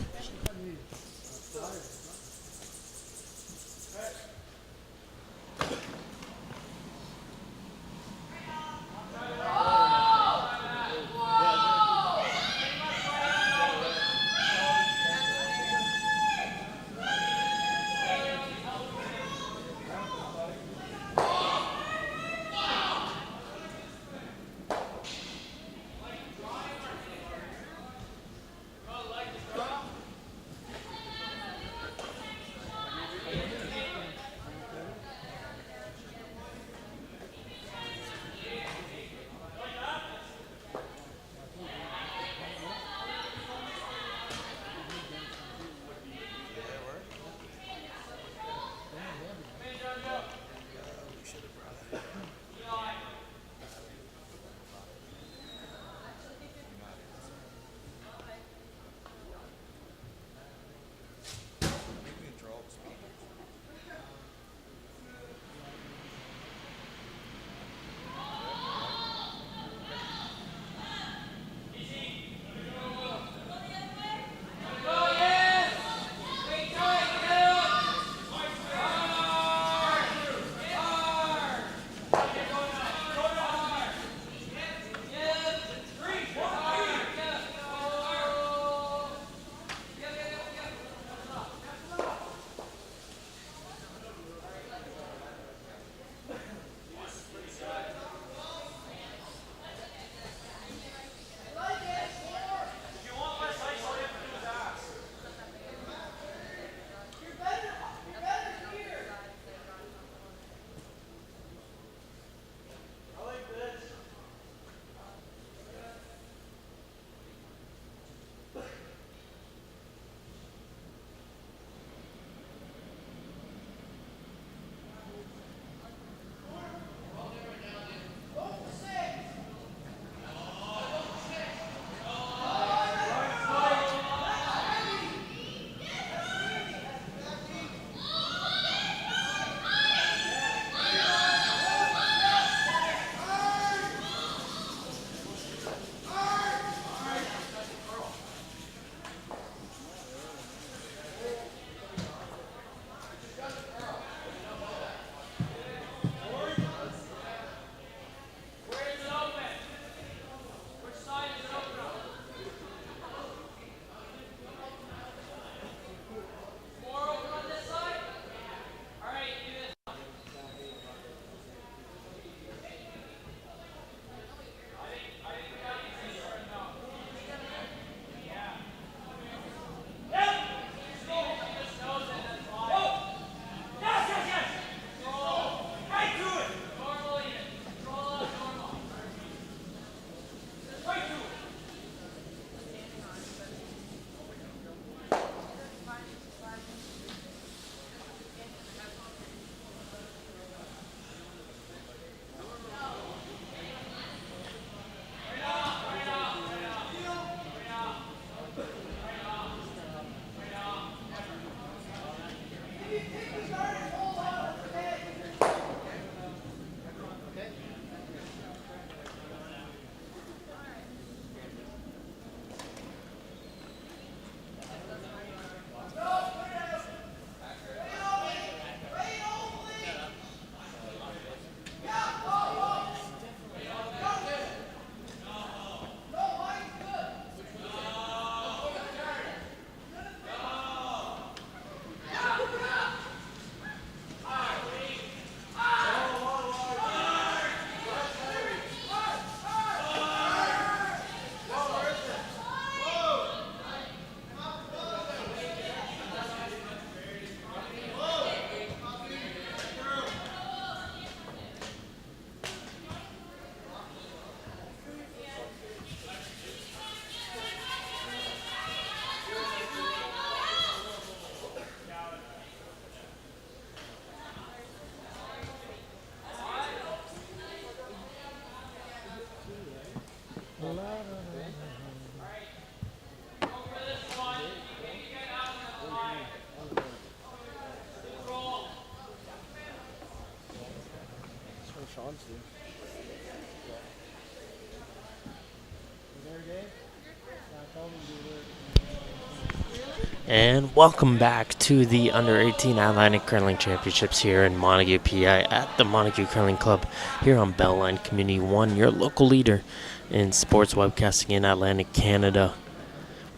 And welcome back to the Under 18 Atlantic Curling Championships here in Montague, PI at the Montague Curling Club here on Bellline Community 1, your local leader in sports webcasting in Atlantic Canada.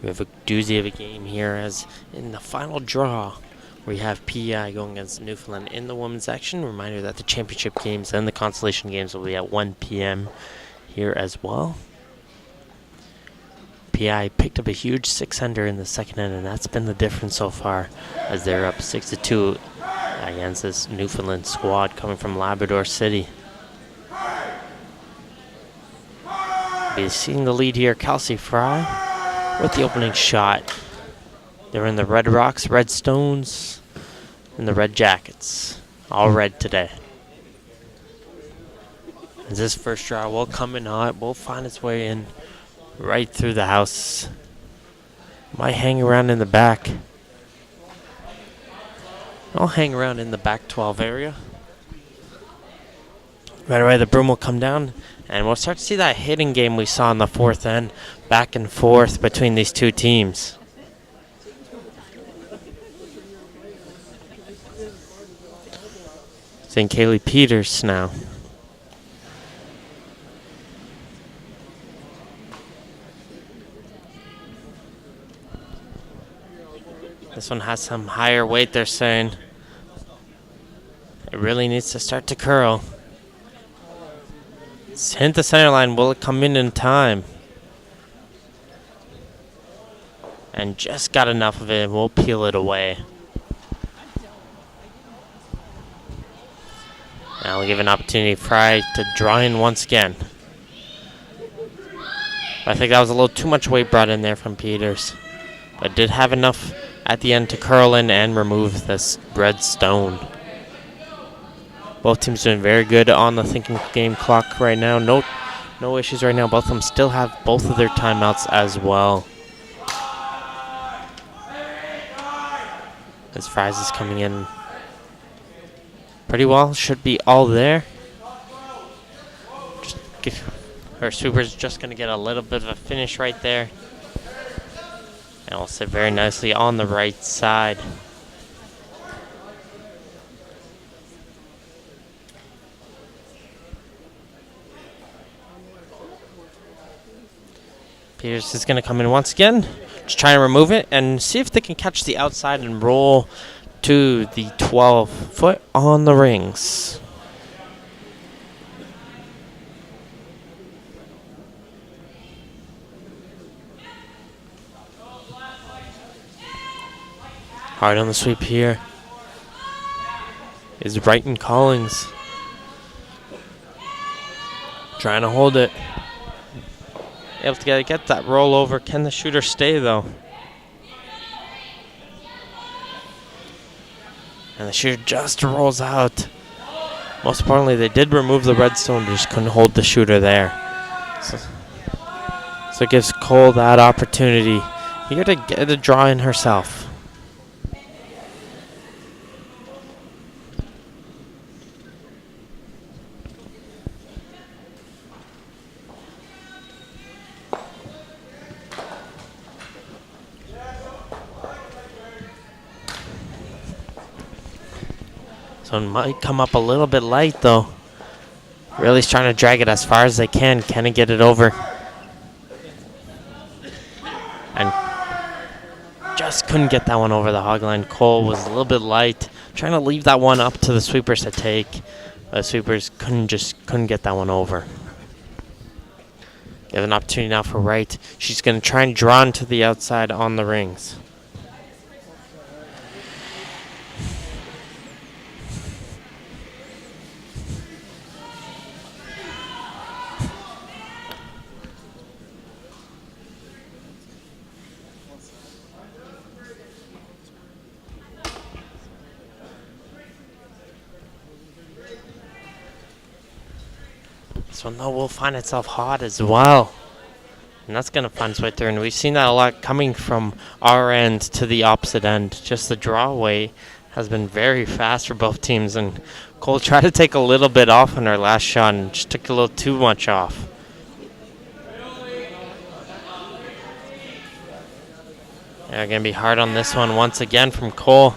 We have a doozy of a game here as in the final draw we have PI going against Newfoundland in the women's section. Reminder that the championship games and the consolation games will be at 1 p.m. here as well. PI picked up a huge 6-hander in the second end, and that's been the difference so far as they're up 6-2 against this Newfoundland squad coming from Labrador City. Be seeing the lead here, Kelsey Fry with the opening shot. They're in the red rocks, red stones, and the red jackets. All red today. As this first draw will come in hot, will find its way in right through the house. Might hang around in the back. I'll hang around in the back 12 area. Right away, the broom will come down, and we'll start to see that hitting game we saw in the fourth end, back and forth between these two teams. Seeing Kaylee Peters now. This one has some higher weight, they're saying. It really needs to start to curl. It's hit the center line. Will it come in time? And just got enough of it. We'll peel it away. Now we'll give an opportunity for Fry to draw in once again. I think that was a little too much weight brought in there from Peters. But did have enough at the end to curl in and remove this red stone. Both teams doing very good on the thinking game clock right now. No issues right now. Both of them still have both of their timeouts as well. As Fries is coming in pretty well. Should be all there. Her sweeper's just going to get a little bit of a finish right there. And will sit very nicely on the right side. Peters is going to come in once again. Just trying to remove it and see if they can catch the outside and roll to the 12-foot on the rings. Hard on the sweep here is Brighton Collins. Trying to hold it. Able to get that roll over. Can the shooter stay though? And the shooter just rolls out. Most importantly, they did remove the redstone, just couldn't hold the shooter there. So it gives Cole that opportunity here to get a draw in herself. So it might come up a little bit light, though. Really trying to drag it as far as they can. Can he get it over? And just couldn't get that one over the hog line. Cole was a little bit light. Trying to leave that one up to the sweepers to take. The sweepers couldn't get that one over. You have an opportunity now for Wright. She's going to try and draw into the outside on the rings. This one, though, will find itself hot as well. And that's going to find its way through. And we've seen that a lot coming from our end to the opposite end. Just the draw away has been very fast for both teams. And Cole tried to take a little bit off on her last shot and just took a little too much off. They're going to be hard on this one once again from Cole.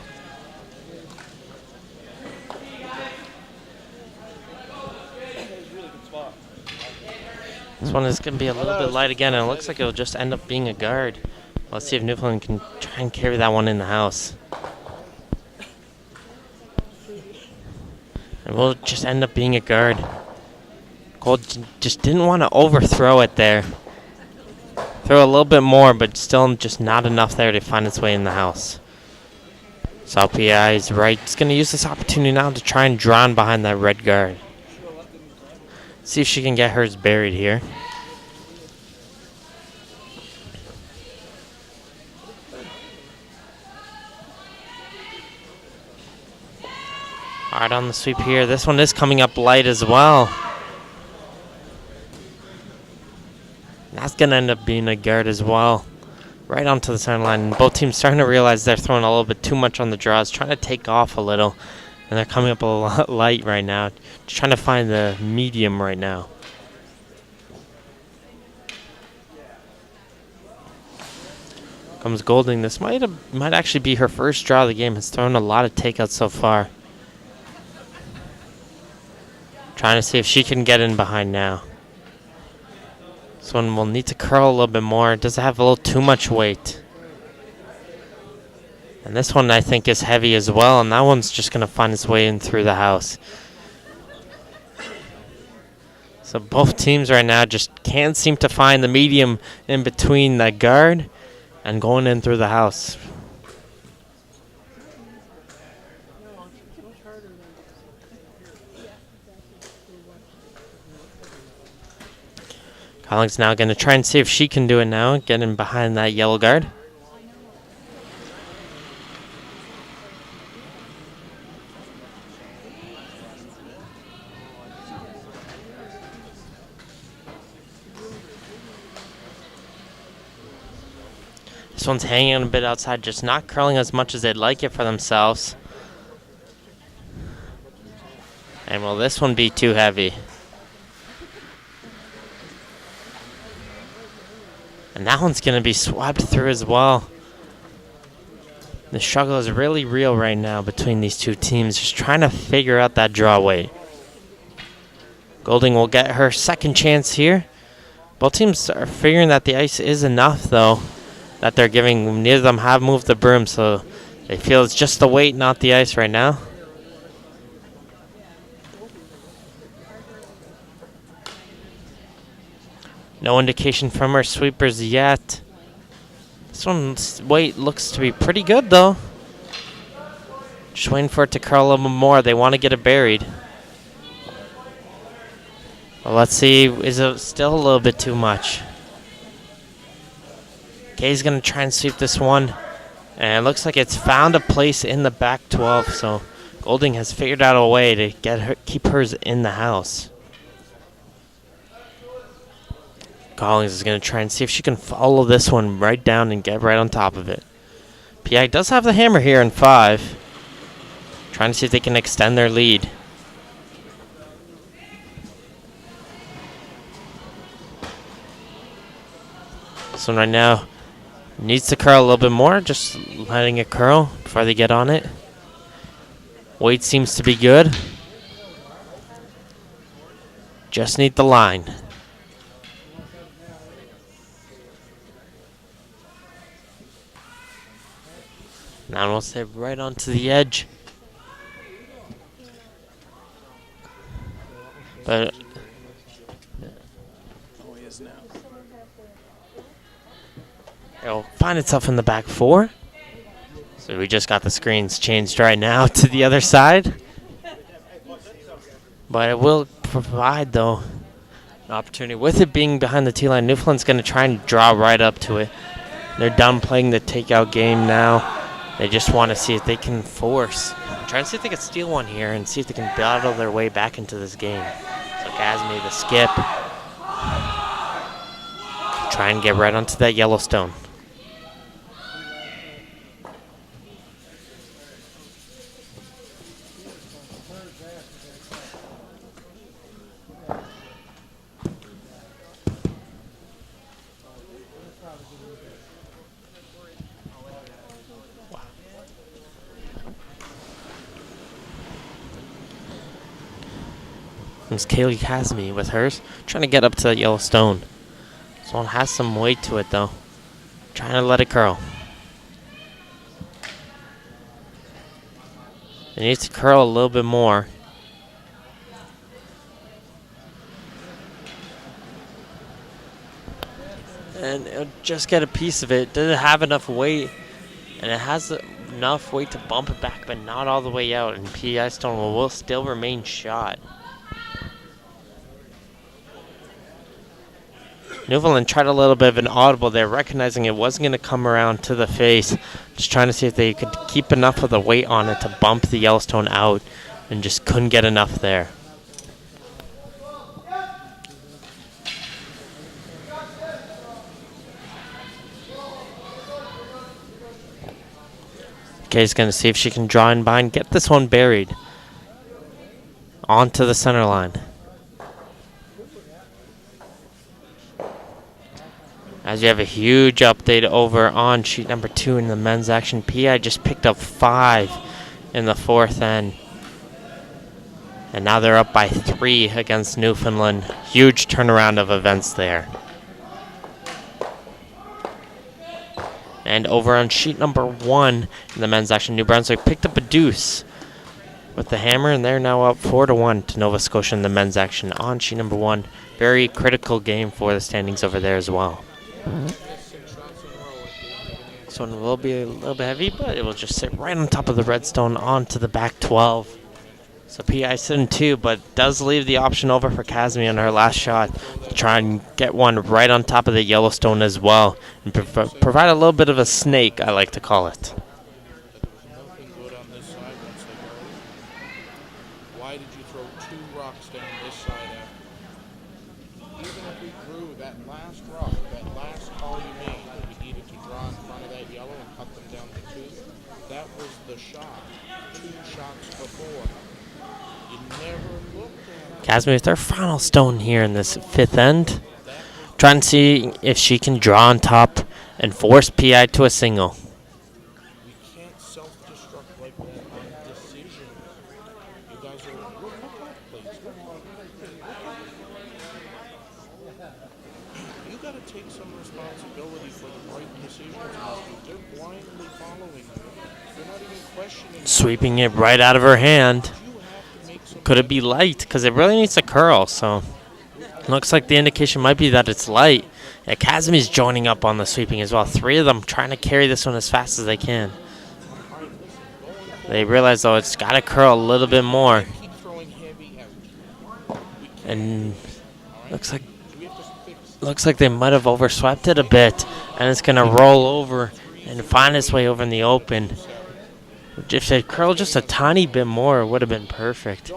This one is going to be a little bit light again, and it looks like it'll just end up being a guard. Let's see if Newfoundland can try and carry that one in the house. And we'll just end up being a guard. Cole just didn't want to overthrow it there. Throw a little bit more, but still just not enough there to find its way in the house. So PI is right. He's going to use this opportunity now to try and drown behind that red guard. See if she can get hers buried here. Hard on the sweep here. This one is coming up light as well. That's going to end up being a guard as well. Right onto the center line. Both teams starting to realize they're throwing a little bit too much on the draws, trying to take off a little. And they're coming up a lot light right now. Just trying to find the medium right now. Comes Golding. This might actually be her first draw of the game. Has thrown a lot of takeouts so far. Trying to see if she can get in behind now. This one will need to curl a little bit more. It does have a little too much weight. And this one I think is heavy as well, and that one's just going to find its way in through the house. So both teams right now just can't seem to find the medium in between the guard and going in through the house. Collins now going to try and see if she can do it now, get in behind that yellow guard. This one's hanging a bit outside, just not curling as much as they'd like it for themselves. And will this one be too heavy? And that one's going to be swapped through as well. The struggle is really real right now between these two teams, just trying to figure out that draw weight. Golding will get her second chance here. Both teams are figuring that the ice is enough, though, that they're giving. Neither of them have moved the broom, so they feel it's just the weight, not the ice right now. No indication from our sweepers yet. This one's weight looks to be pretty good, though. Just waiting for it to curl a little more. They want to get it buried. Well, let's see. Is it still a little bit too much? Kay's going to try and sweep this one. And it looks like it's found a place in the back 12. So Golding has figured out a way to keep hers in the house. Collins is going to try and see if she can follow this one right down and get right on top of it. PI does have the hammer here in 5. Trying to see if they can extend their lead. This one right now needs to curl a little bit more, just letting it curl before they get on it. Weight seems to be good. Just need the line. Now we'll stay right onto the edge. But it'll find itself in the back 4. So we just got the screens changed right now to the other side. But it will provide, though, an opportunity. With it being behind the T-line, Newfoundland's going to try and draw right up to it. They're done playing the takeout game now. They just want to see if they can force. Try and see if they can steal one here and see if they can battle their way back into this game. So Gasme, the skip. Try and get right onto that Yellowstone. comes Kaylee Kazmi with hers, trying to get up to that yellow stone. This one has some weight to it, though. Trying to let it curl. It needs to curl a little bit more. And it'll just get a piece of it. Doesn't have enough weight. And it has enough weight to bump it back, but not all the way out. And PEI stone will still remain shot. Newfoundland tried a little bit of an audible there, recognizing it wasn't going to come around to the face. Just trying to see if they could keep enough of the weight on it to bump the Yellowstone out, and just couldn't get enough there. Kay's going to see if she can draw in behind, get this one buried onto the center line. As you have a huge update over on sheet number 2 in the men's action, PI just picked up 5 in the fourth end. And now they're up by 3 against Newfoundland. Huge turnaround of events there. And over on sheet number 1 in the men's action, New Brunswick picked up a deuce with the hammer, and they're now up 4-1 to Nova Scotia in the men's action on sheet number 1. Very critical game for the standings over there as well. This one will be a little bit heavy, but it will just sit right on top of the redstone onto the back 12. So PI sitting 2, but does leave the option over for Kazmi on her last shot to try and get one right on top of the Yellowstone as well, and provide a little bit of a snake, I like to call it. Why did you throw 2 rocks down this side after? Even if we drew that last rock, that last call you made, that we needed to draw in front of that yellow and cut them down to 2, that was the shot. 2 shots before. You never looked at it. Kazmi with her final stone here in this 5th end. Trying to see if she can draw on top and force PI to a single. We can't self-destruct like that on decisions. You guys are, look up, please. You got to take some responsibility for the right decisions. They're blindly following you. They're not even questioning. Sweeping it right out of her hand. Could it be light? Because it really needs to curl, so looks like the indication might be that it's light. Yeah, Kazmi's joining up on the sweeping as well. 3 of them trying to carry this one as fast as they can. They realize, though, it's got to curl a little bit more. And looks like they might have overswept it a bit, and it's going to roll over and find its way over in the open. If they curled just a tiny bit more, it would have been perfect.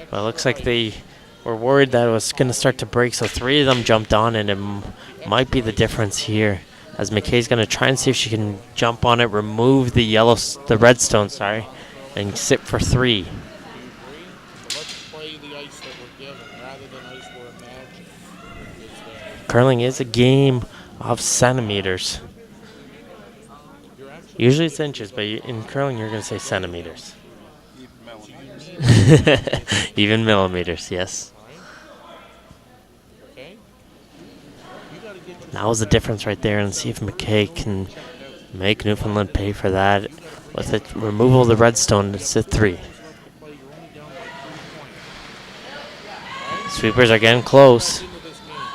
But it looks like they were worried that it was going to start to break, so 3 of them jumped on, and it might be the difference here. As McKay's going to try and see if she can jump on it, remove the redstone, and sit for 3. Let's play the ice that we're given rather than ice we're imagining. Curling is a game of centimeters. Usually it's inches, but in curling you're going to say centimeters. Even millimeters, yes. That was the difference right there, and see if McKay can make Newfoundland pay for that. With the removal of the redstone, it's at 3. Sweepers are getting close,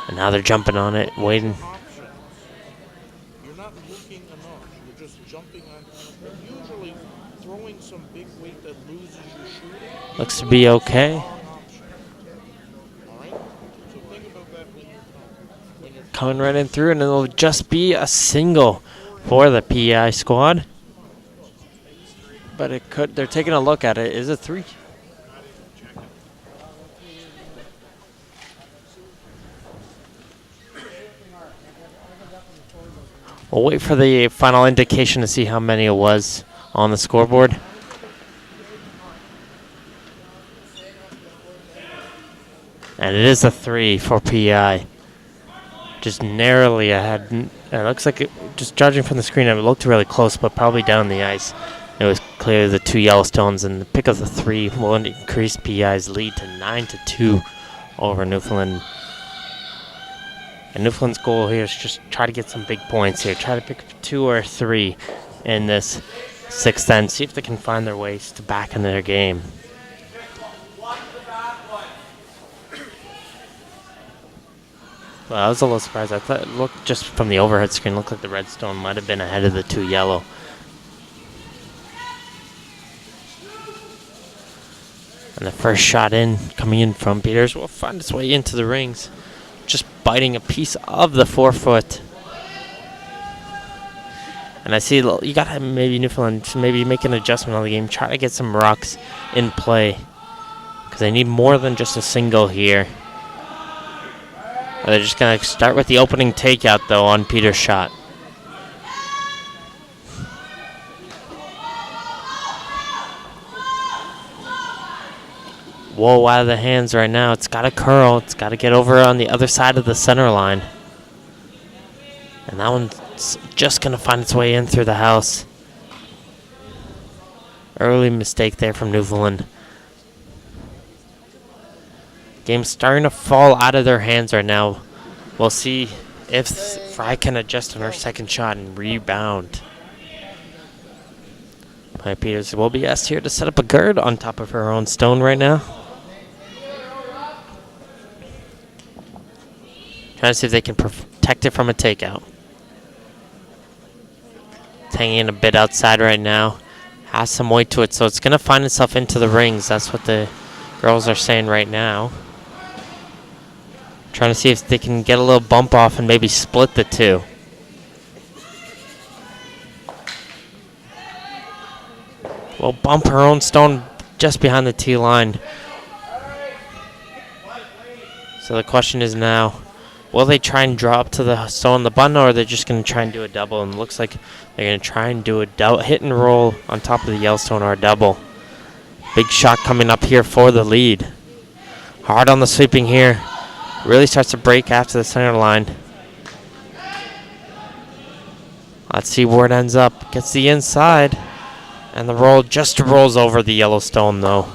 and now they're jumping on it, waiting. You're not looking enough. You're just jumping on. Usually, throwing some big weight that loses your shooting. Looks to be okay. All right. So think about that when you're Coming right in through, and it'll just be a single for the PEI squad. But it could. They're taking a look at it. Is it 3? We'll wait for the final indication to see how many it was on the scoreboard. And it is a 3 for PEI. Just narrowly ahead. It looks like, just judging from the screen, it looked really close, but probably down the ice. It was clearly the two Yellowstones, and the pick of the 3 will increase PEI's lead to 9-2 over Newfoundland. And Newfoundland's goal here is just try to get some big points here. Try to pick 2 or 3 in this 6th end. See if they can find their ways to back in their game. Well, I was a little surprised. I thought it looked just from the overhead screen, looked like the Redstone might have been ahead of the 2 yellow. And the first shot coming in from Peters will find its way into the rings. Just biting a piece of the 4-foot. And I see you got to maybe Newfoundland maybe make an adjustment on the game. Try to get some rocks in play. Because they need more than just a single here. They're just going to start with the opening takeout, though, on Peter's shot. Whoa, out of the hands right now. It's got to curl. It's got to get over on the other side of the center line. And that one's just going to find its way in through the house. Early mistake there from Newfoundland. Game's starting to fall out of their hands right now. We'll see if Fry can adjust on her second shot and rebound. Maya Peters will be asked here to set up a guard on top of her own stone right now. Trying to see if they can protect it from a takeout. It's hanging a bit outside right now. Has some weight to it, so it's going to find itself into the rings. That's what the girls are saying right now. Trying to see if they can get a little bump off and maybe split the 2. Will bump her own stone just behind the tee line. So the question is now, will they try and draw up to the stone on the button, or are they just going to try and do a double? And it looks like they're going to try and do a hit and roll on top of the Yellowstone or a double. Big shot coming up here for the lead. Hard on the sweeping here. Really starts to break after the center line. Let's see where it ends up. Gets the inside. And the roll just rolls over the Yellowstone, though.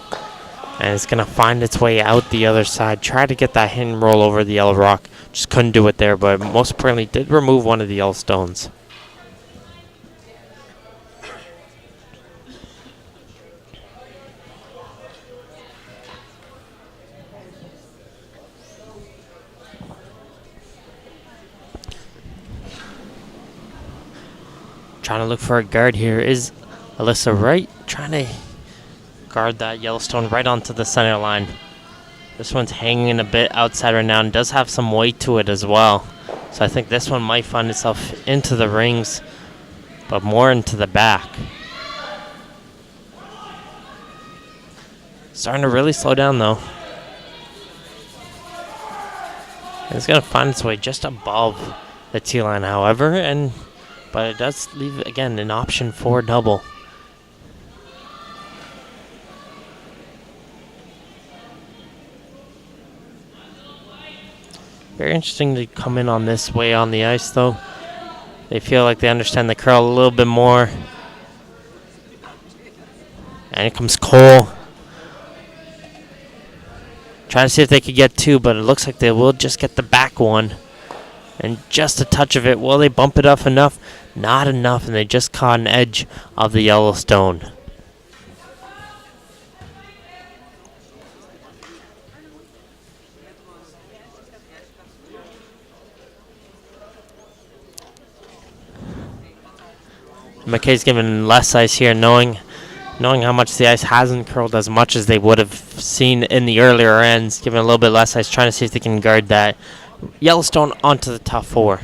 And it's going to find its way out the other side. Try to get that hit and roll over the Yellow Rock. Just couldn't do it there, but most importantly did remove one of the Yellowstones. Trying to look for a guard here is Alyssa Wright, trying to guard that Yellowstone right onto the center line. This one's hanging a bit outside right now and does have some weight to it as well. So I think this one might find itself into the rings, but more into the back. Starting to really slow down though. And it's going to find its way just above the tee line, however, but it does leave, again, an option for double. Very interesting to come in on this way on the ice, though. They feel like they understand the curl a little bit more. And here comes Cole. Trying to see if they could get 2, but it looks like they will just get the back one. And just a touch of it. Will they bump it up enough? Not enough, and they just caught an edge of the Yellowstone. McKay's given less ice here, knowing how much the ice hasn't curled as much as they would have seen in the earlier ends. Giving a little bit less ice, trying to see if they can guard that Yellowstone onto the top 4.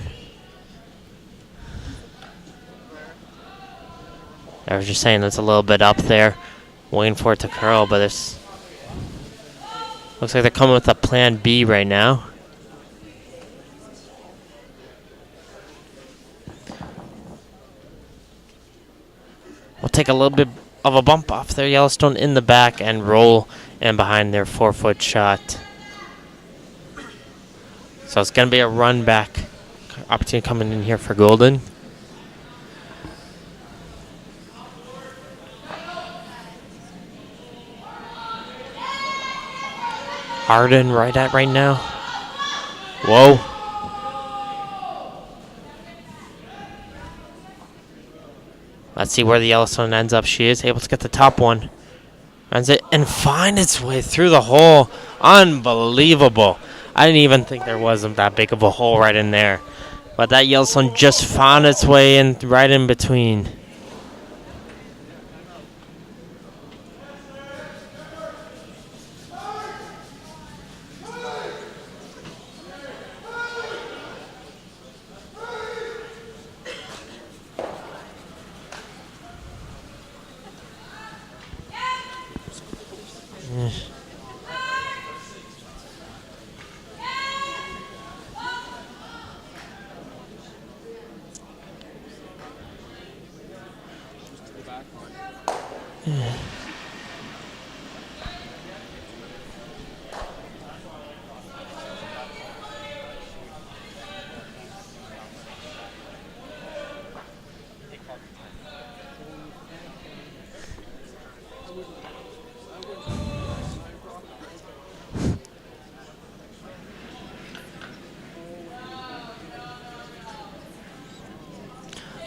I was just saying that's a little bit up there, waiting for it to curl, but it's looks like they're coming with a plan B right now. We'll take a little bit of a bump off their Yellowstone in the back and roll in behind their 4-foot shot. So it's going to be a run back opportunity coming in here for Golden. Harden right now. Whoa. Let's see where the Yellowstone ends up. She is able to get the top one. Runs it and find its way through the hole. Unbelievable. I didn't even think there wasn't that big of a hole right in there. But that Yellowstone just found its way in right in between.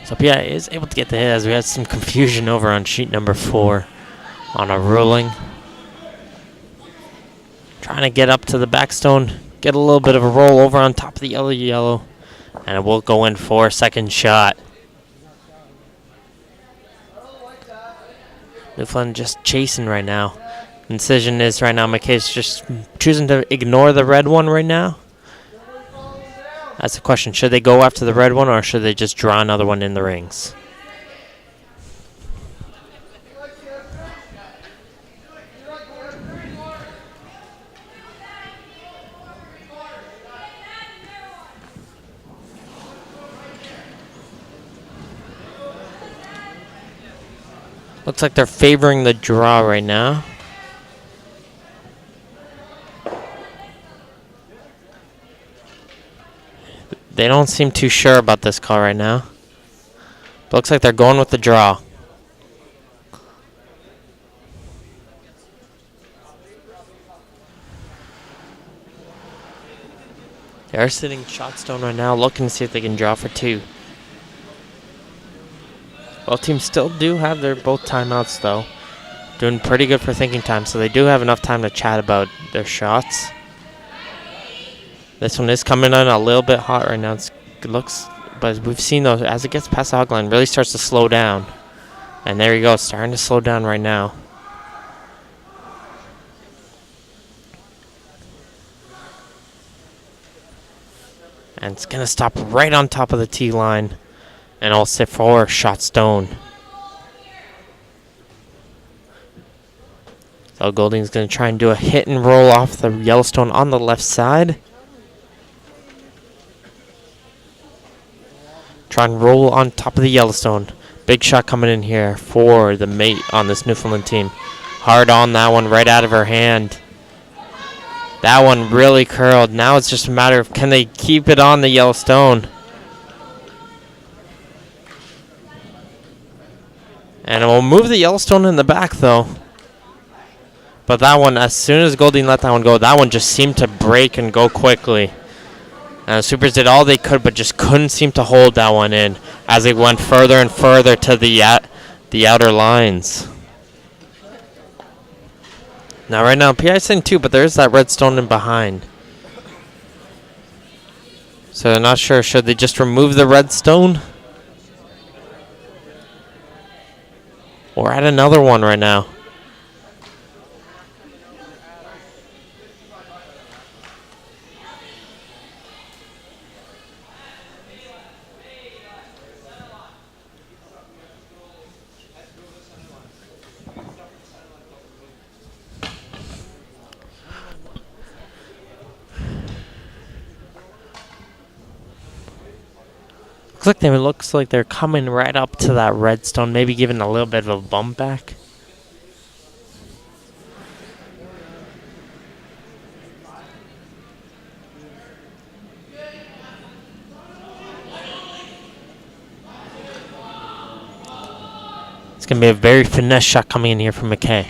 So PI is able to get the hit as we had some confusion over on sheet number 4 on a ruling. Trying to get up to the backstone, get a little bit of a roll over on top of the yellow, and it will go in for a second shot. Newfoundland just chasing right now. The decision is right now McKay's just choosing to ignore the red one right now. That's the question. Should they go after the red one or should they just draw another one in the rings? Looks like they're favoring the draw right now. They don't seem too sure about this call right now. But looks like they're going with the draw. They are sitting shot stone right now, looking to see if they can draw for 2. Both teams still do have their both timeouts, though. Doing pretty good for thinking time, so they do have enough time to chat about their shots. This one is coming in a little bit hot right now. It looks, but we've seen those as it gets past the hog line, really starts to slow down. And there you go, starting to slow down right now. And it's going to stop right on top of the tee line. And I'll sit for shot stone. So Golding's going to try and do a hit and roll off the Yellowstone on the left side. Try and roll on top of the Yellowstone. Big shot coming in here for the mate on this Newfoundland team. Hard on that one, right out of her hand. That one really curled. Now it's just a matter of can they keep it on the Yellowstone. And it will move the Yellowstone in the back, though. But that one, as soon as Golding let that one go, that one just seemed to break and go quickly. And the Supers did all they could, but just couldn't seem to hold that one in as it went further and further to the outer lines. Now, right now, PI's sitting 2, but there's that red stone in behind. So they're not sure. Should they just remove the red stone? Or add another one right now? Looks like they're coming right up to that redstone, maybe giving a little bit of a bump back. It's going to be a very finesse shot coming in here from McKay.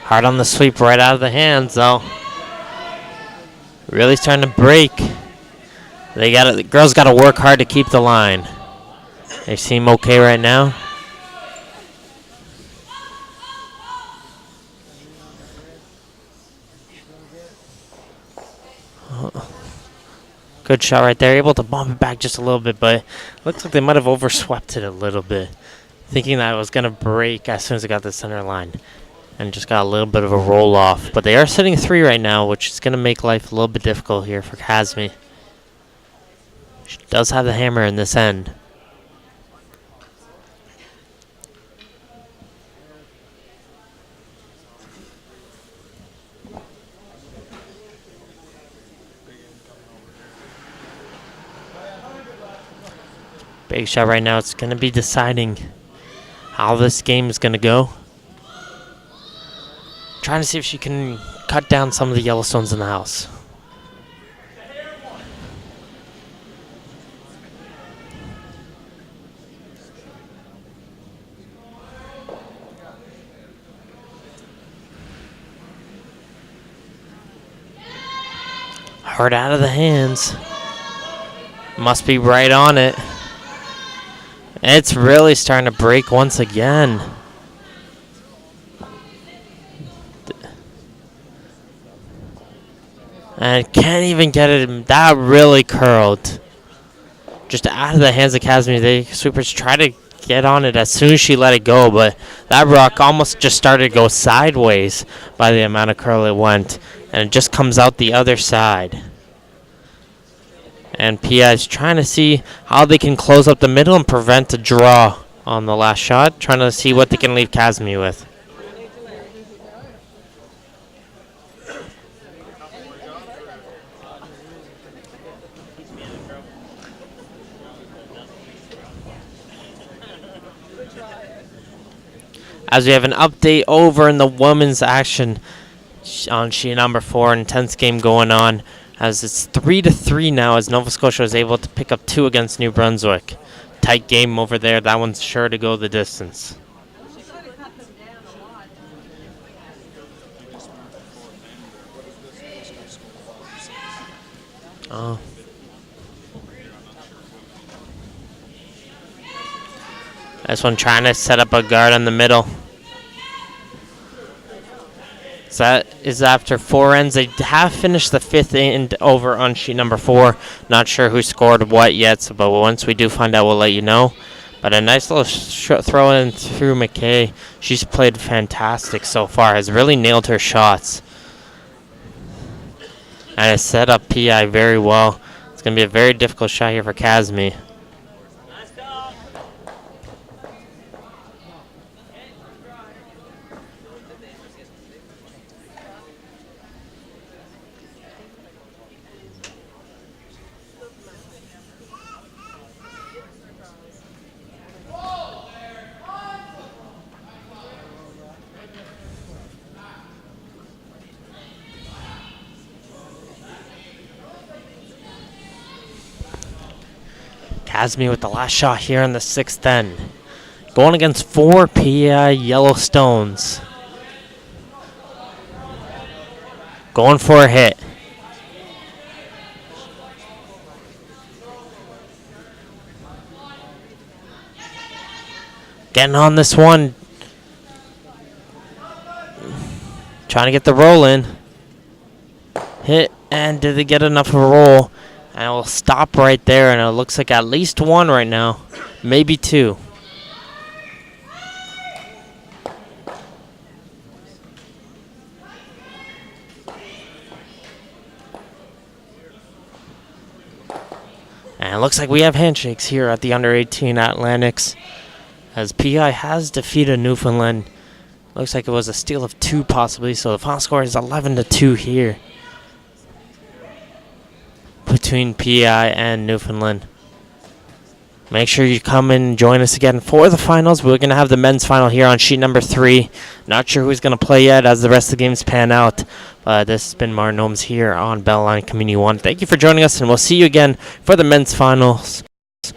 Hard on the sweep right out of the hands, though. Really starting to break. The girls got to work hard to keep the line. They seem okay right now. Good shot right there. Able to bump it back just a little bit, but looks like they might have overswept it a little bit, thinking that it was going to break as soon as it got to the center line. And just got a little bit of a roll off. But they are sitting 3 right now, which is going to make life a little bit difficult here for Kazmi. She does have the hammer in this end. Big shot right now. It's going to be deciding how this game is going to go. Trying to see if she can cut down some of the Yellowstones in the house. Hard out of the hands. Must be right on it. It's really starting to break once again. And can't even get it. That really curled. Just out of the hands of Kazmi. The sweepers try to get on it as soon as she let it go, but that rock almost just started to go sideways by the amount of curl it went. And it just comes out the other side. And PI is trying to see how they can close up the middle and prevent a draw on the last shot. Trying to see what they can leave Kazmi with. As we have an update over in the women's action on sheet number 4, intense game going on. As it's 3-3 now, as Nova Scotia is able to pick up 2 against New Brunswick. Tight game over there. That one's sure to go the distance. Oh. This one trying to set up a guard in the middle. So that is after 4 ends. They have finished the 5th end over on sheet number 4. Not sure who scored what yet, but once we do find out, we'll let you know. But a nice little throw in through McKay. She's played fantastic so far. Has really nailed her shots. And has set up PI very well. It's going to be a very difficult shot here for Kazmi. Kazmi with the last shot here in the 6th end. Going against 4 PI Yellowstones. Going for a hit. Getting on this one. Trying to get the roll in. Hit, and did they get enough of a roll? And it will stop right there, and it looks like at least 1 right now. Maybe 2. And it looks like we have handshakes here at the under-18 Atlantics, as PI has defeated Newfoundland. Looks like it was a steal of 2 possibly, so the final score is 11-2 here between PI and Newfoundland. Make sure you come and join us again for the finals. We're going to have the men's final here on sheet number 3. Not sure who's going to play yet as the rest of the games pan out. But this has been Martin Ohms here on Bell Line Community 1. Thank you for joining us, and we'll see you again for the men's finals.